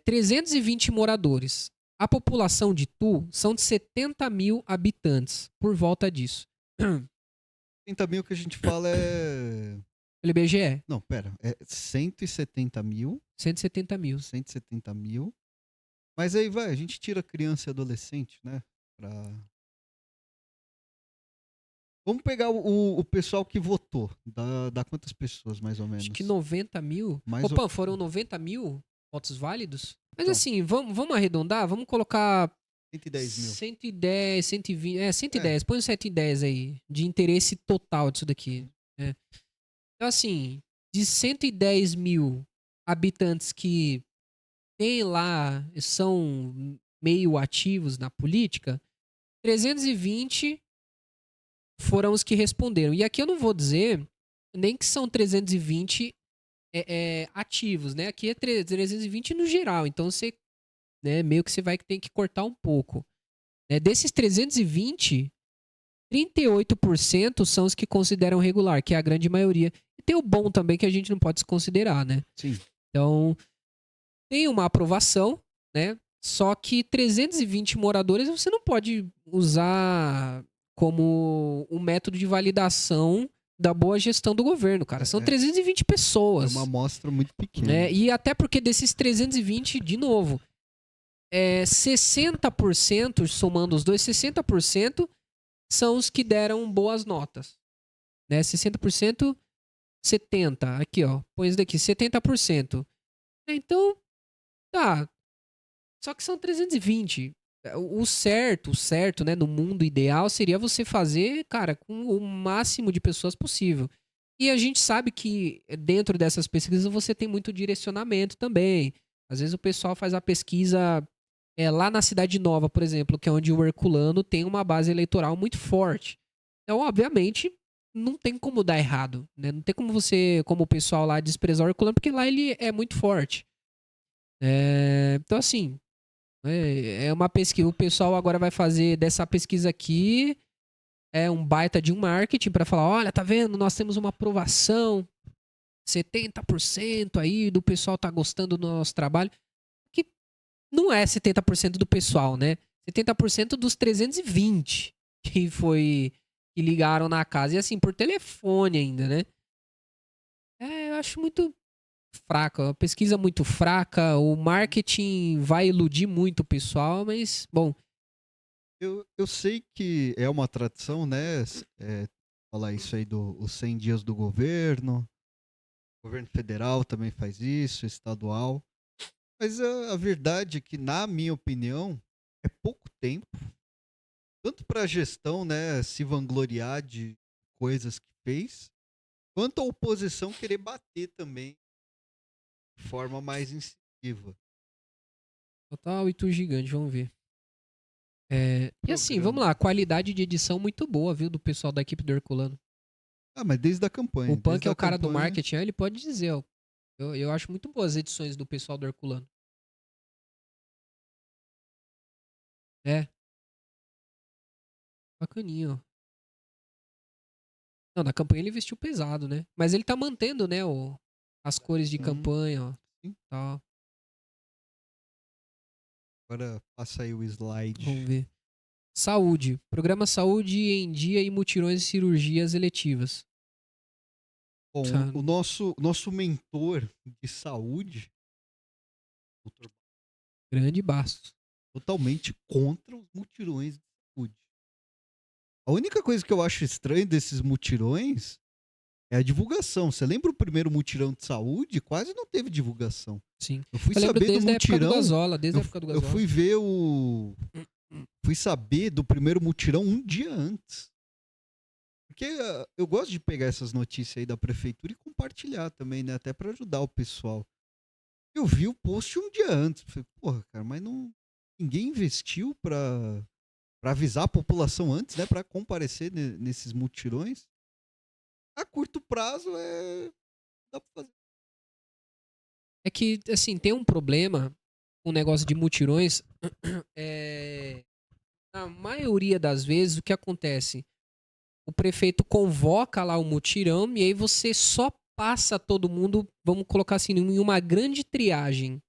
320 moradores. A população de Tu são de 70 mil habitantes, por volta disso. 30 mil que a gente fala é... Pelo IBGE. Não, pera. É 170 mil. 170 mil. 170 mil. Mas aí a gente tira criança e adolescente, né? Vamos pegar o pessoal que votou. Dá quantas pessoas, mais ou menos? Acho que 90 mil. Mais Opa, foram 90 mil votos válidos? Mas Então. assim, vamos arredondar? Vamos colocar 110 mil. 110, 120. 110. Põe um 110 aí. De interesse total disso daqui. Né? Então, assim, de 110 mil habitantes que tem lá, são meio ativos na política, 320 foram os que responderam. E aqui eu não vou dizer nem que são 320 ativos, né? Aqui é 320 no geral, então você, né, meio que você vai ter que cortar um pouco. Né? Desses 320, 38% são os que consideram regular, que é a grande maioria. E tem o bom também que a gente não pode desconsiderar, né? Sim. Então, tem uma aprovação, né? Só que 320 moradores você não pode usar como um método de validação da boa gestão do governo, cara. São 320 É pessoas. uma amostra muito pequena. Né? E até porque desses 320, de novo, 60%, somando os dois, 60% são os que deram boas notas. Né? 60%, 70%. Aqui, ó. Põe isso daqui, 70%. Então, tá. Só que são 320. O certo, né, no mundo ideal seria você fazer, cara, com o máximo de pessoas possível. E a gente sabe que dentro dessas pesquisas você tem muito direcionamento também. Às vezes o pessoal faz a pesquisa lá na Cidade Nova, por exemplo, que é onde o Herculano tem uma base eleitoral muito forte. Então, obviamente, não tem como dar errado, né? Não tem como você, como o pessoal lá, desprezar o Herculano, porque lá ele é muito forte. Então, assim, é uma pesquisa. O pessoal agora vai fazer dessa pesquisa aqui um baita de um marketing para falar, olha, tá vendo? Nós temos uma aprovação, 70% aí do pessoal tá gostando do nosso trabalho. Que não é 70% do pessoal, né? 70% dos 320 que ligaram na casa. E assim, por telefone ainda, né? Eu acho muito fraca, uma pesquisa muito fraca, o marketing vai iludir muito o pessoal, mas, bom. Eu sei que é uma tradição, né? Falar isso aí dos 100 dias do governo. O governo federal também faz isso, estadual. Mas a verdade é que, na minha opinião, é pouco tempo. Tanto para a gestão, né, se vangloriar de coisas que fez, quanto a oposição querer bater também de forma mais incisiva. Total Itu gigante, vamos ver. E assim, vamos lá, qualidade de edição muito boa, viu, do pessoal da equipe do Herculano. Mas desde a campanha. O Punk é o cara do marketing, ele pode dizer, ó. Eu acho muito boas as edições do pessoal do Herculano. Bacaninho, ó. Não, na campanha ele vestiu pesado, né? Mas ele tá mantendo, né, as cores de campanha, ó. Sim. Tá. Agora passa aí o slide. Vamos ver. Saúde. Programa Saúde em Dia e mutirões e cirurgias eletivas. Bom, o nosso mentor de saúde, Dr. Grande Bastos. Totalmente contra os mutirões de saúde. A única coisa que eu acho estranho desses mutirões é a divulgação. Você lembra o primeiro mutirão de saúde? Quase não teve divulgação. Sim. Eu fui saber do mutirão. Desde a época do Gazola. Eu fui ver fui saber do primeiro mutirão um dia antes. Porque eu gosto de pegar essas notícias aí da prefeitura e compartilhar também, né? Até para ajudar o pessoal. Eu vi o post um dia antes. Falei, porra, cara, mas ninguém investiu para avisar a população antes, né? Para comparecer nesses mutirões. A curto prazo dá pra fazer. É que, assim, tem um problema com o negócio de mutirões. Na maioria das vezes, o que acontece? O prefeito convoca lá o mutirão e aí você só passa todo mundo, vamos colocar assim, em uma grande triagem,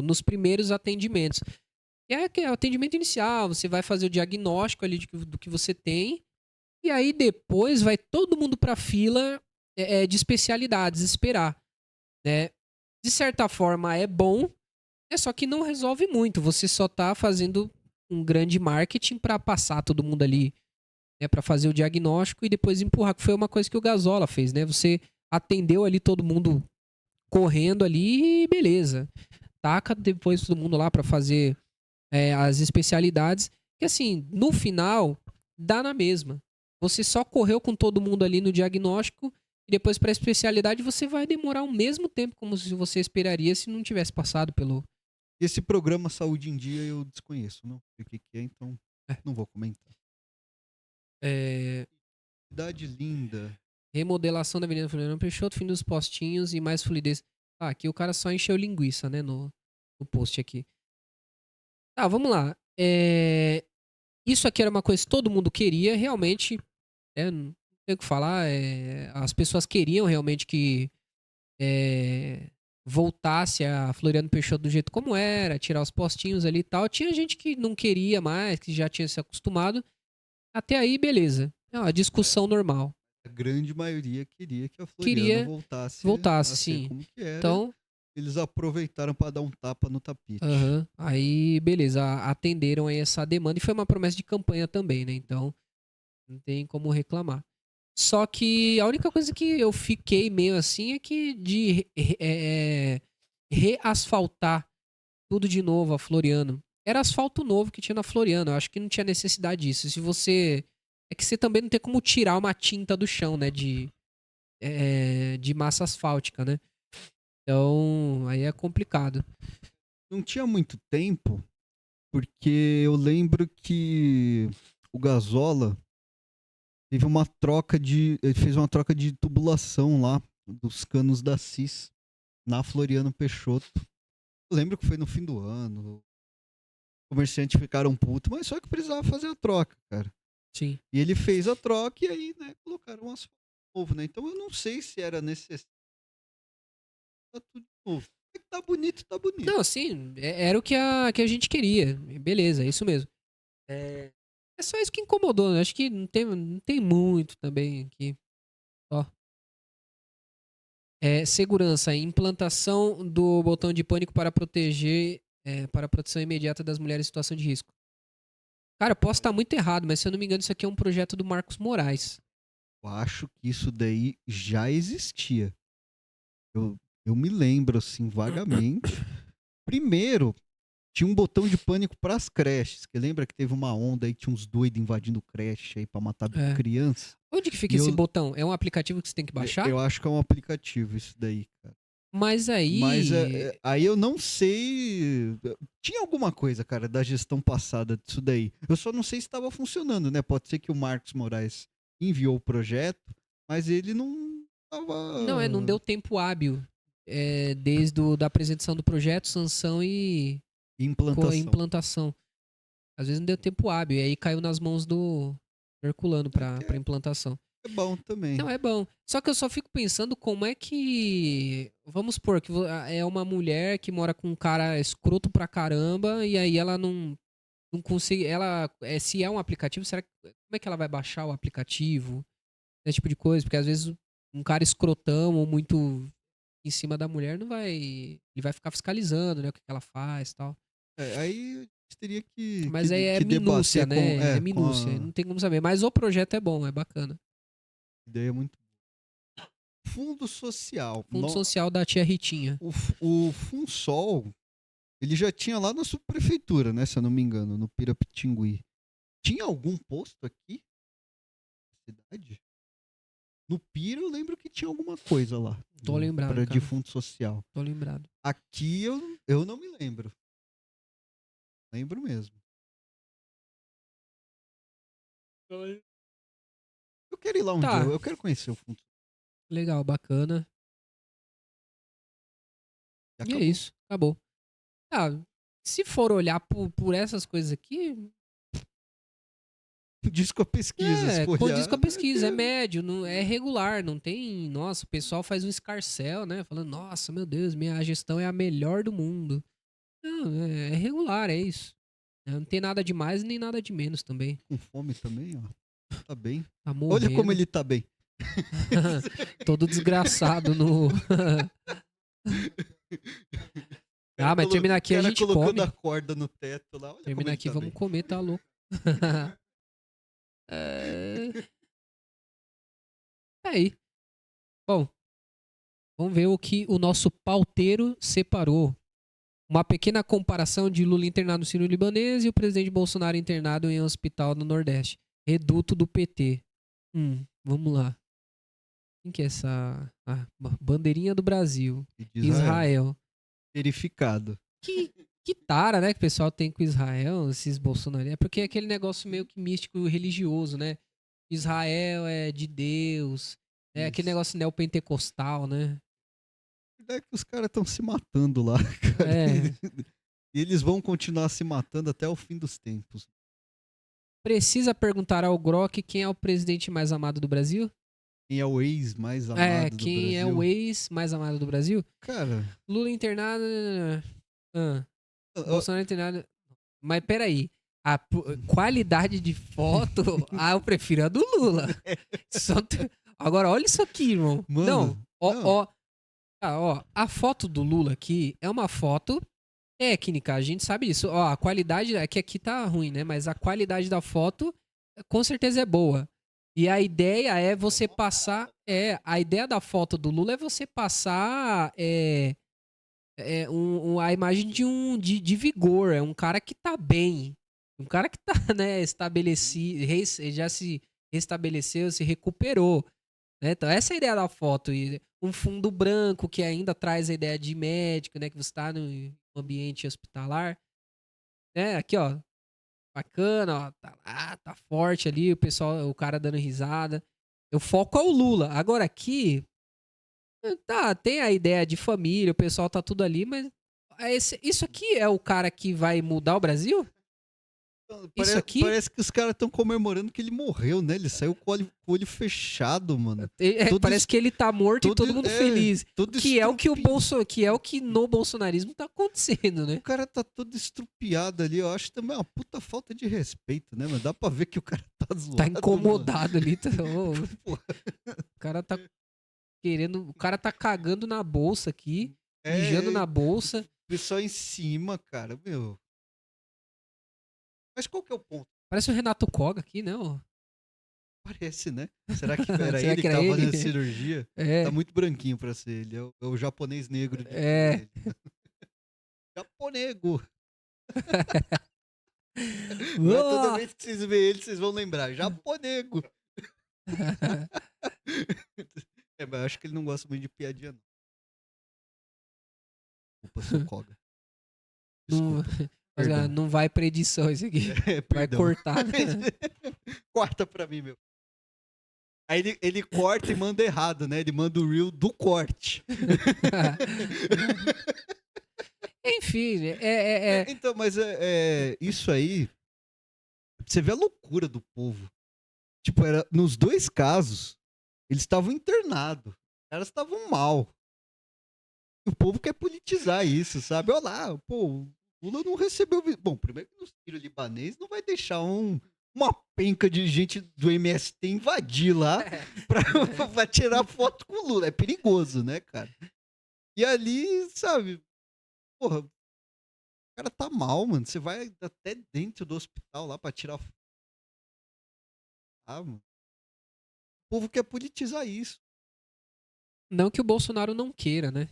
nos primeiros atendimentos. Que é o atendimento inicial, você vai fazer o diagnóstico ali do que você tem, e aí depois vai todo mundo para a fila de especialidades, esperar. Né? De certa forma é bom, só que não resolve muito, você só tá fazendo um grande marketing para passar todo mundo ali né, para fazer o diagnóstico e depois empurrar, que foi uma coisa que o Gazola fez, né? Você atendeu ali todo mundo correndo ali e beleza. Taca depois todo mundo lá para fazer as especialidades, que assim, no final, dá na mesma. Você só correu com todo mundo ali no diagnóstico e depois para a especialidade você vai demorar o mesmo tempo como se você esperaria se não tivesse passado pelo... Esse programa Saúde em Dia eu desconheço, não sei o que é, então não vou comentar. Cidade linda. Remodelação da Avenida Floriano Peixoto, fim dos postinhos e mais fluidez. Ah, aqui o cara só encheu linguiça, né, no post aqui. Tá, vamos lá. Isso aqui era uma coisa que todo mundo queria, realmente. Não tem o que falar. As pessoas queriam realmente que voltasse a Floriano Peixoto do jeito como era, tirar os postinhos ali e tal. Tinha gente que não queria mais, que já tinha se acostumado. Até aí, beleza. É uma discussão normal. A grande maioria queria que a Queria Floriano voltasse a ser sim. como que era. Então, eles aproveitaram para dar um tapa no tapete. aí, beleza, atenderam aí essa demanda e foi uma promessa de campanha também, né? Então, não tem como reclamar. Só que a única coisa que eu fiquei meio assim é que de reasfaltar tudo de novo a Floriano. Era asfalto novo que tinha na Floriano. Eu acho que não tinha necessidade disso. Se você... É que você também não tem como tirar uma tinta do chão, né? De massa asfáltica, né? Então, aí é complicado. Não tinha muito tempo, porque eu lembro que o Gazola teve uma troca de... Ele fez uma troca de tubulação lá, dos canos da CIS, na Floriano Peixoto. Eu lembro que foi no fim do ano. Os comerciantes ficaram putos, mas só que precisava fazer a troca, cara. Sim. E ele fez a troca e aí, né, colocaram um asfalto novo, né? Então eu não sei se era necessário. Tá tudo novo. Tá bonito, tá bonito. Não, sim, era o que a gente queria. Beleza, é isso mesmo. É só isso que incomodou, né? Acho que não tem muito também aqui. Ó. Segurança, implantação do botão de pânico para proteger, para a proteção imediata das mulheres em situação de risco. Cara, eu posso estar muito errado, mas se eu não me engano, isso aqui é um projeto do Marcos Moraes. Eu acho que isso daí já existia. Eu me lembro, assim, vagamente. Primeiro, tinha um botão de pânico para as creches. Que lembra que teve uma onda aí, tinha uns doidos invadindo creche aí para matar criança? Onde que fica esse botão? É um aplicativo que você tem que baixar? Eu acho que é um aplicativo isso daí, cara. Mas aí... aí eu não sei... Tinha alguma coisa, cara, da gestão passada disso daí. Eu só não sei se estava funcionando, né? Pode ser que o Marcos Moraes enviou o projeto, mas ele não estava... Não deu tempo hábil. Desde da apresentação do projeto, sanção e implantação. Às vezes não deu tempo hábil. E aí caiu nas mãos do Herculano para implantação. É bom também. Não, é bom. Só que eu só fico pensando como é que... Vamos supor que é uma mulher que mora com um cara escroto pra caramba e aí ela não consegue... se é um aplicativo, como é que ela vai baixar o aplicativo? Esse tipo de coisa. Porque às vezes um cara escrotão ou muito em cima da mulher não vai... Ele vai ficar fiscalizando, né? O que ela faz e tal. Aí a gente teria que... Mas aí é minúcia, né? É minúcia. Não tem como saber. Mas o projeto é bom, é bacana. Ideia muito boa. Fundo Social. Fundo Social da tia Ritinha. O Funsol, ele já tinha lá na subprefeitura, né? Se eu não me engano, no Pirapitingui. Tinha algum posto aqui? Na cidade? No Pira eu lembro que tinha alguma coisa lá. Tô lembrado, de Fundo Social. Tô lembrado. Aqui eu não me lembro. Lembro mesmo. Eu quero ir lá um dia, eu quero conhecer o Fundo. Legal, bacana. E é isso, acabou. Se for olhar por essas coisas aqui... Diz com a pesquisa. Condiz com a pesquisa, é médio, não, é regular, não tem... Nossa, o pessoal faz um escarcéu, né? Falando, nossa, meu Deus, minha gestão é a melhor do mundo. Não, é regular, é isso. Não tem nada de mais nem nada de menos também. Com fome também, ó. Tá bem. Tá morrendo. Olha como ele tá bem. Todo desgraçado no... mas terminar aqui a gente colocando come. a corda no teto lá. Olha terminar aqui, tá vamos bem. comer, tá louco. Aí. Bom, vamos ver o que o nosso pauteiro separou. Uma pequena comparação de Lula internado no Sírio-Libanês e o presidente Bolsonaro internado em um hospital no Nordeste. Reduto do PT. Vamos lá. Quem que é essa? Bandeirinha do Brasil. De Israel. Verificado. Que tara, né, que o pessoal tem com Israel, esses bolsonaristas. É porque é aquele negócio meio que místico e religioso, né? Israel é de Deus. É aquele Isso. negócio neopentecostal, né? É que os caras estão se matando lá, cara. É. E eles vão continuar se matando até o fim dos tempos. Precisa perguntar ao Grok quem é o presidente mais amado do Brasil? Quem é o ex mais amado do Quem Brasil? é o ex mais amado do Brasil? Cara, Lula internado. ó, Bolsonaro internado. Mas peraí. A qualidade de foto, eu prefiro a do Lula. Agora, olha isso aqui, irmão. Mano, Não, ó. A foto do Lula aqui é uma foto técnica, a gente sabe disso. Ó, a qualidade, é que aqui tá ruim, né? Mas a qualidade da foto com certeza é boa. E a ideia é você passar. A ideia da foto do Lula é você passar a imagem de vigor. É um cara que tá bem. Um cara que tá, né, estabelecido, já se restabeleceu, se recuperou. Né? Então, essa é a ideia da foto. E um fundo branco que ainda traz a ideia de médico, né? Que você tá no ambiente hospitalar. Né? Aqui, ó. Bacana, ó. Tá lá, tá forte ali, o pessoal, o cara dando risada. O foco é o Lula. Agora aqui, tá, tem a ideia de família, o pessoal tá tudo ali, mas isso aqui é o cara que vai mudar o Brasil? Isso aqui? Parece que os caras estão comemorando que ele morreu, né? Ele saiu com o olho fechado, mano. Todo Parece que ele tá morto e todo mundo feliz. Todo Que é o que que é o que estrupiado. no bolsonarismo tá acontecendo, né? O cara tá todo estrupiado ali. Eu acho também uma puta falta de respeito, né? Mas dá pra ver que o cara tá zoado. Tá incomodado ali. Porra. O cara tá querendo. O cara tá cagando na bolsa aqui, mijando na bolsa. O pessoal em cima, cara, meu. Mas qual que é o ponto? Parece o Renato Koga aqui, né? Ó. Parece, né? Será que era Será ele que que era tava ele? fazendo cirurgia? É. Tá muito branquinho pra ser ele. É o japonês negro de É. Japonego. Agora, toda vez que vocês verem ele, vocês vão lembrar. Japonego. Mas eu acho que ele não gosta muito de piadinha, não. Desculpa, seu Koga. Não, Perdão. não vai pra edição isso aqui. Vai Perdão. cortar. Né? Corta pra mim, meu. Aí ele corta e manda errado, né? Ele manda o reel do corte. Enfim, Então, mas isso aí. Você vê a loucura do povo. Tipo, nos dois casos, eles estavam internados. Os caras estavam mal. O povo quer politizar isso, sabe? Olha lá, pô, o Lula não recebeu. Bom, primeiro que no Sírio Libanês não vai deixar uma penca de gente do MST invadir lá pra tirar foto com o Lula. É perigoso, né, cara? E ali, sabe, porra, o cara tá mal, mano. Você vai até dentro do hospital lá pra tirar foto. Ah, mano. O povo quer politizar isso. não que o Bolsonaro não queira, né?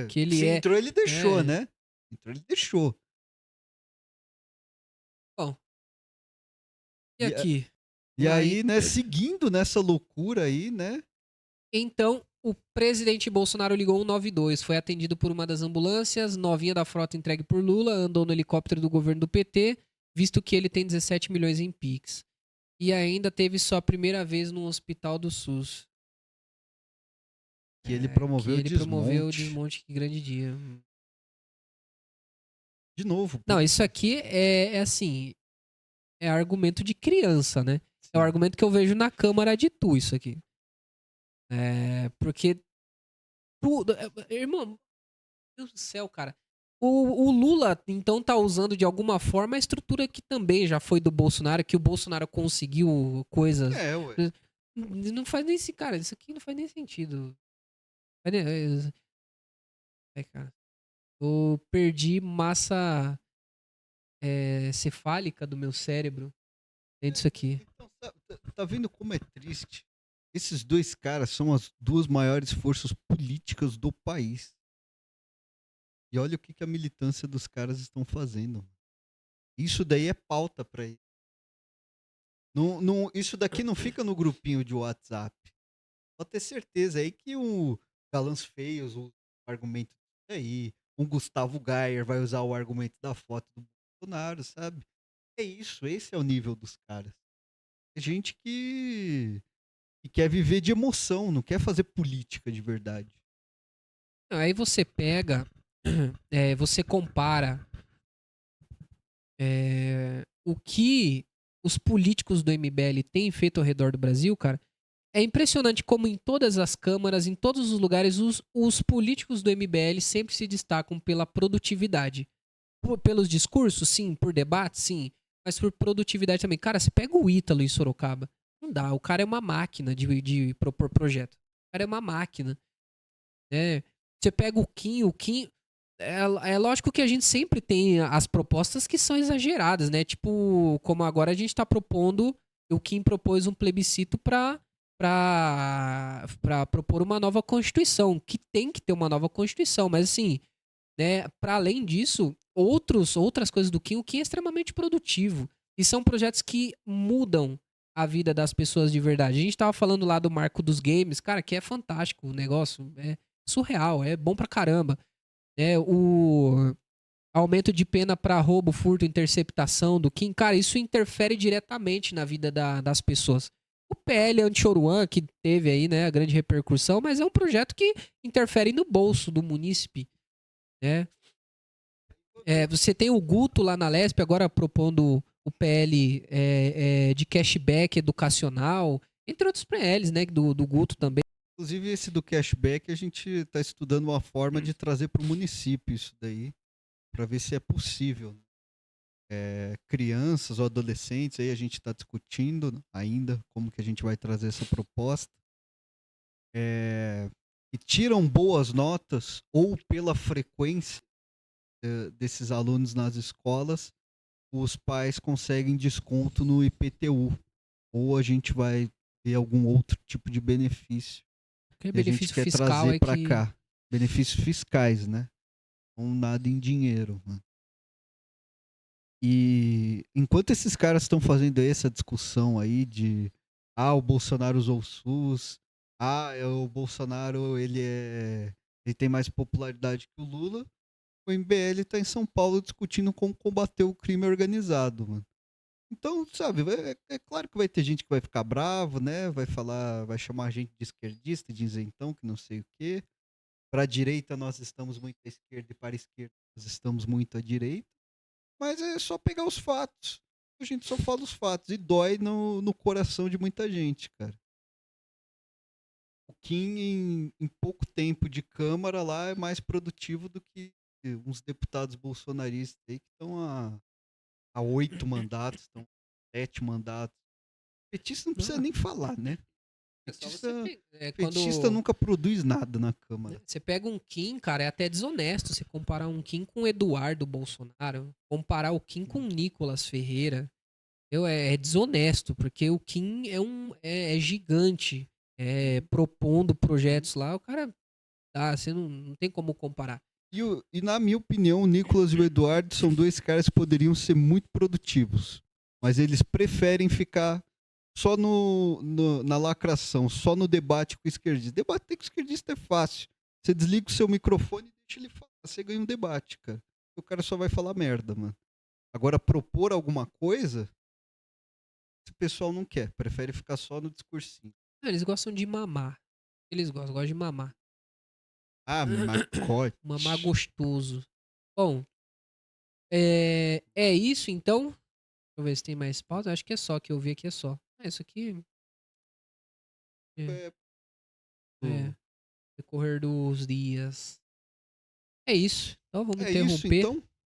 Que ele se entrou, ele deixou, é. né? Entrou, ele deixou. Bom. E aqui? E aí, né, seguindo nessa loucura aí, né? Então, o presidente Bolsonaro ligou 192, foi atendido por uma das ambulâncias, novinha da frota entregue por Lula, andou no helicóptero do governo do PT, visto que ele tem 17 milhões em Pix. E ainda teve sua primeira vez num hospital do SUS. Que ele promoveu que ele promoveu o desmonte. desmonte, que grande dia. De novo. Não, isso aqui é assim, é argumento de criança, né? É o argumento que eu vejo na Câmara de Tu, isso aqui. Porque tudo... Irmão, meu Deus do céu, cara. O Lula, então, tá usando de alguma forma a estrutura que também já foi do Bolsonaro, que o Bolsonaro conseguiu coisas... Ué. Não faz nem esse cara, isso aqui não faz nem sentido. Cara. Eu perdi massa cefálica do meu cérebro dentro disso aqui. Então, Tá vendo como é triste? Esses dois caras são as duas maiores forças políticas do país. E olha o que a militância dos caras estão fazendo. Isso daí é pauta pra eles. Isso daqui não fica no grupinho de WhatsApp. Pode ter certeza aí que o Galãs Feios, o argumento aí, um Gustavo Gayer vai usar o argumento da foto do Bolsonaro, sabe? É isso, esse é o nível dos caras. É gente que quer viver de emoção, não quer fazer política de verdade. Aí você pega, você compara o que os políticos do MBL têm feito ao redor do Brasil, cara. É impressionante como em todas as câmaras, em todos os lugares, os políticos do MBL sempre se destacam pela produtividade. Pelos discursos, sim. Por debate, sim. Mas por produtividade também. Cara, você pega o Ítalo em Sorocaba. Não dá. O cara é uma máquina de propor projeto. O cara é uma máquina. Né? Você pega o Kim. É lógico que a gente sempre tem as propostas que são exageradas, né? Tipo, como agora a gente tá propondo. O Kim propôs um plebiscito pra propor uma nova Constituição, que tem que ter uma nova Constituição, mas assim, né, para além disso, outras coisas do Kim, o Kim é extremamente produtivo, e são projetos que mudam a vida das pessoas de verdade. A gente tava falando lá do marco dos games, cara, que é fantástico o negócio, é surreal, é bom pra caramba. O aumento de pena pra roubo, furto, interceptação do Kim, cara, isso interfere diretamente na vida das pessoas. O PL Anti-Oruan, que teve aí, né, a grande repercussão, mas é um projeto que interfere no bolso do munícipe, né? Você tem o Guto lá na Lesp agora propondo o PL de cashback educacional, entre outros PLs, né, do Guto também. Inclusive esse do cashback a gente está estudando uma forma de trazer para o município isso daí, para ver se é possível. Crianças ou adolescentes, aí a gente está discutindo ainda como que a gente vai trazer essa proposta. E tiram boas notas ou pela frequência desses alunos nas escolas, os pais conseguem desconto no IPTU. Ou a gente vai ter algum outro tipo de benefício Aquele que a gente benefício quer fiscal trazer é para que... cá. Benefícios fiscais, né? Não nada em dinheiro. Mano. E enquanto esses caras estão fazendo essa discussão aí de o Bolsonaro usou o SUS, o Bolsonaro ele tem mais popularidade que o Lula, o MBL tá em São Paulo discutindo como combater o crime organizado, mano. Então, sabe, é claro que vai ter gente que vai ficar bravo, né? Vai falar, vai chamar a gente de esquerdista, de isentão, que não sei o quê. Para a direita nós estamos muito à esquerda e para a esquerda nós estamos muito à direita. Mas é só pegar os fatos. A gente só fala os fatos e dói no coração de muita gente, cara. O Kim, em pouco tempo de Câmara lá, é mais produtivo do que uns deputados bolsonaristas aí que estão há 8 mandatos, estão 7 mandatos. Petista não precisa nem falar, né? Petista nunca produz nada na Câmara. Você pega um Kim, cara, é até desonesto você comparar um Kim com o Eduardo Bolsonaro, comparar o Kim com o Nicolas Ferreira. É desonesto, porque o Kim é gigante, propondo projetos lá, o cara, você não tem como comparar. E na minha opinião, o Nicolas e o Eduardo são dois caras que poderiam ser muito produtivos, mas eles preferem ficar só na lacração, só no debate com o esquerdista. Debater com o esquerdista é fácil. Você desliga o seu microfone e deixa ele falar. Você ganha um debate, cara. O cara só vai falar merda, mano. Agora, propor alguma coisa, esse pessoal não quer. Prefere ficar só no discursinho. Eles gostam de mamar. Eles gostam de mamar. Macote. Mamar gostoso. Bom, é isso então. Deixa eu ver se tem mais pausa. Acho que é só, que eu vi aqui é só. Isso aqui. Decorrer dos dias. É isso. Então vamos interromper. Isso, então?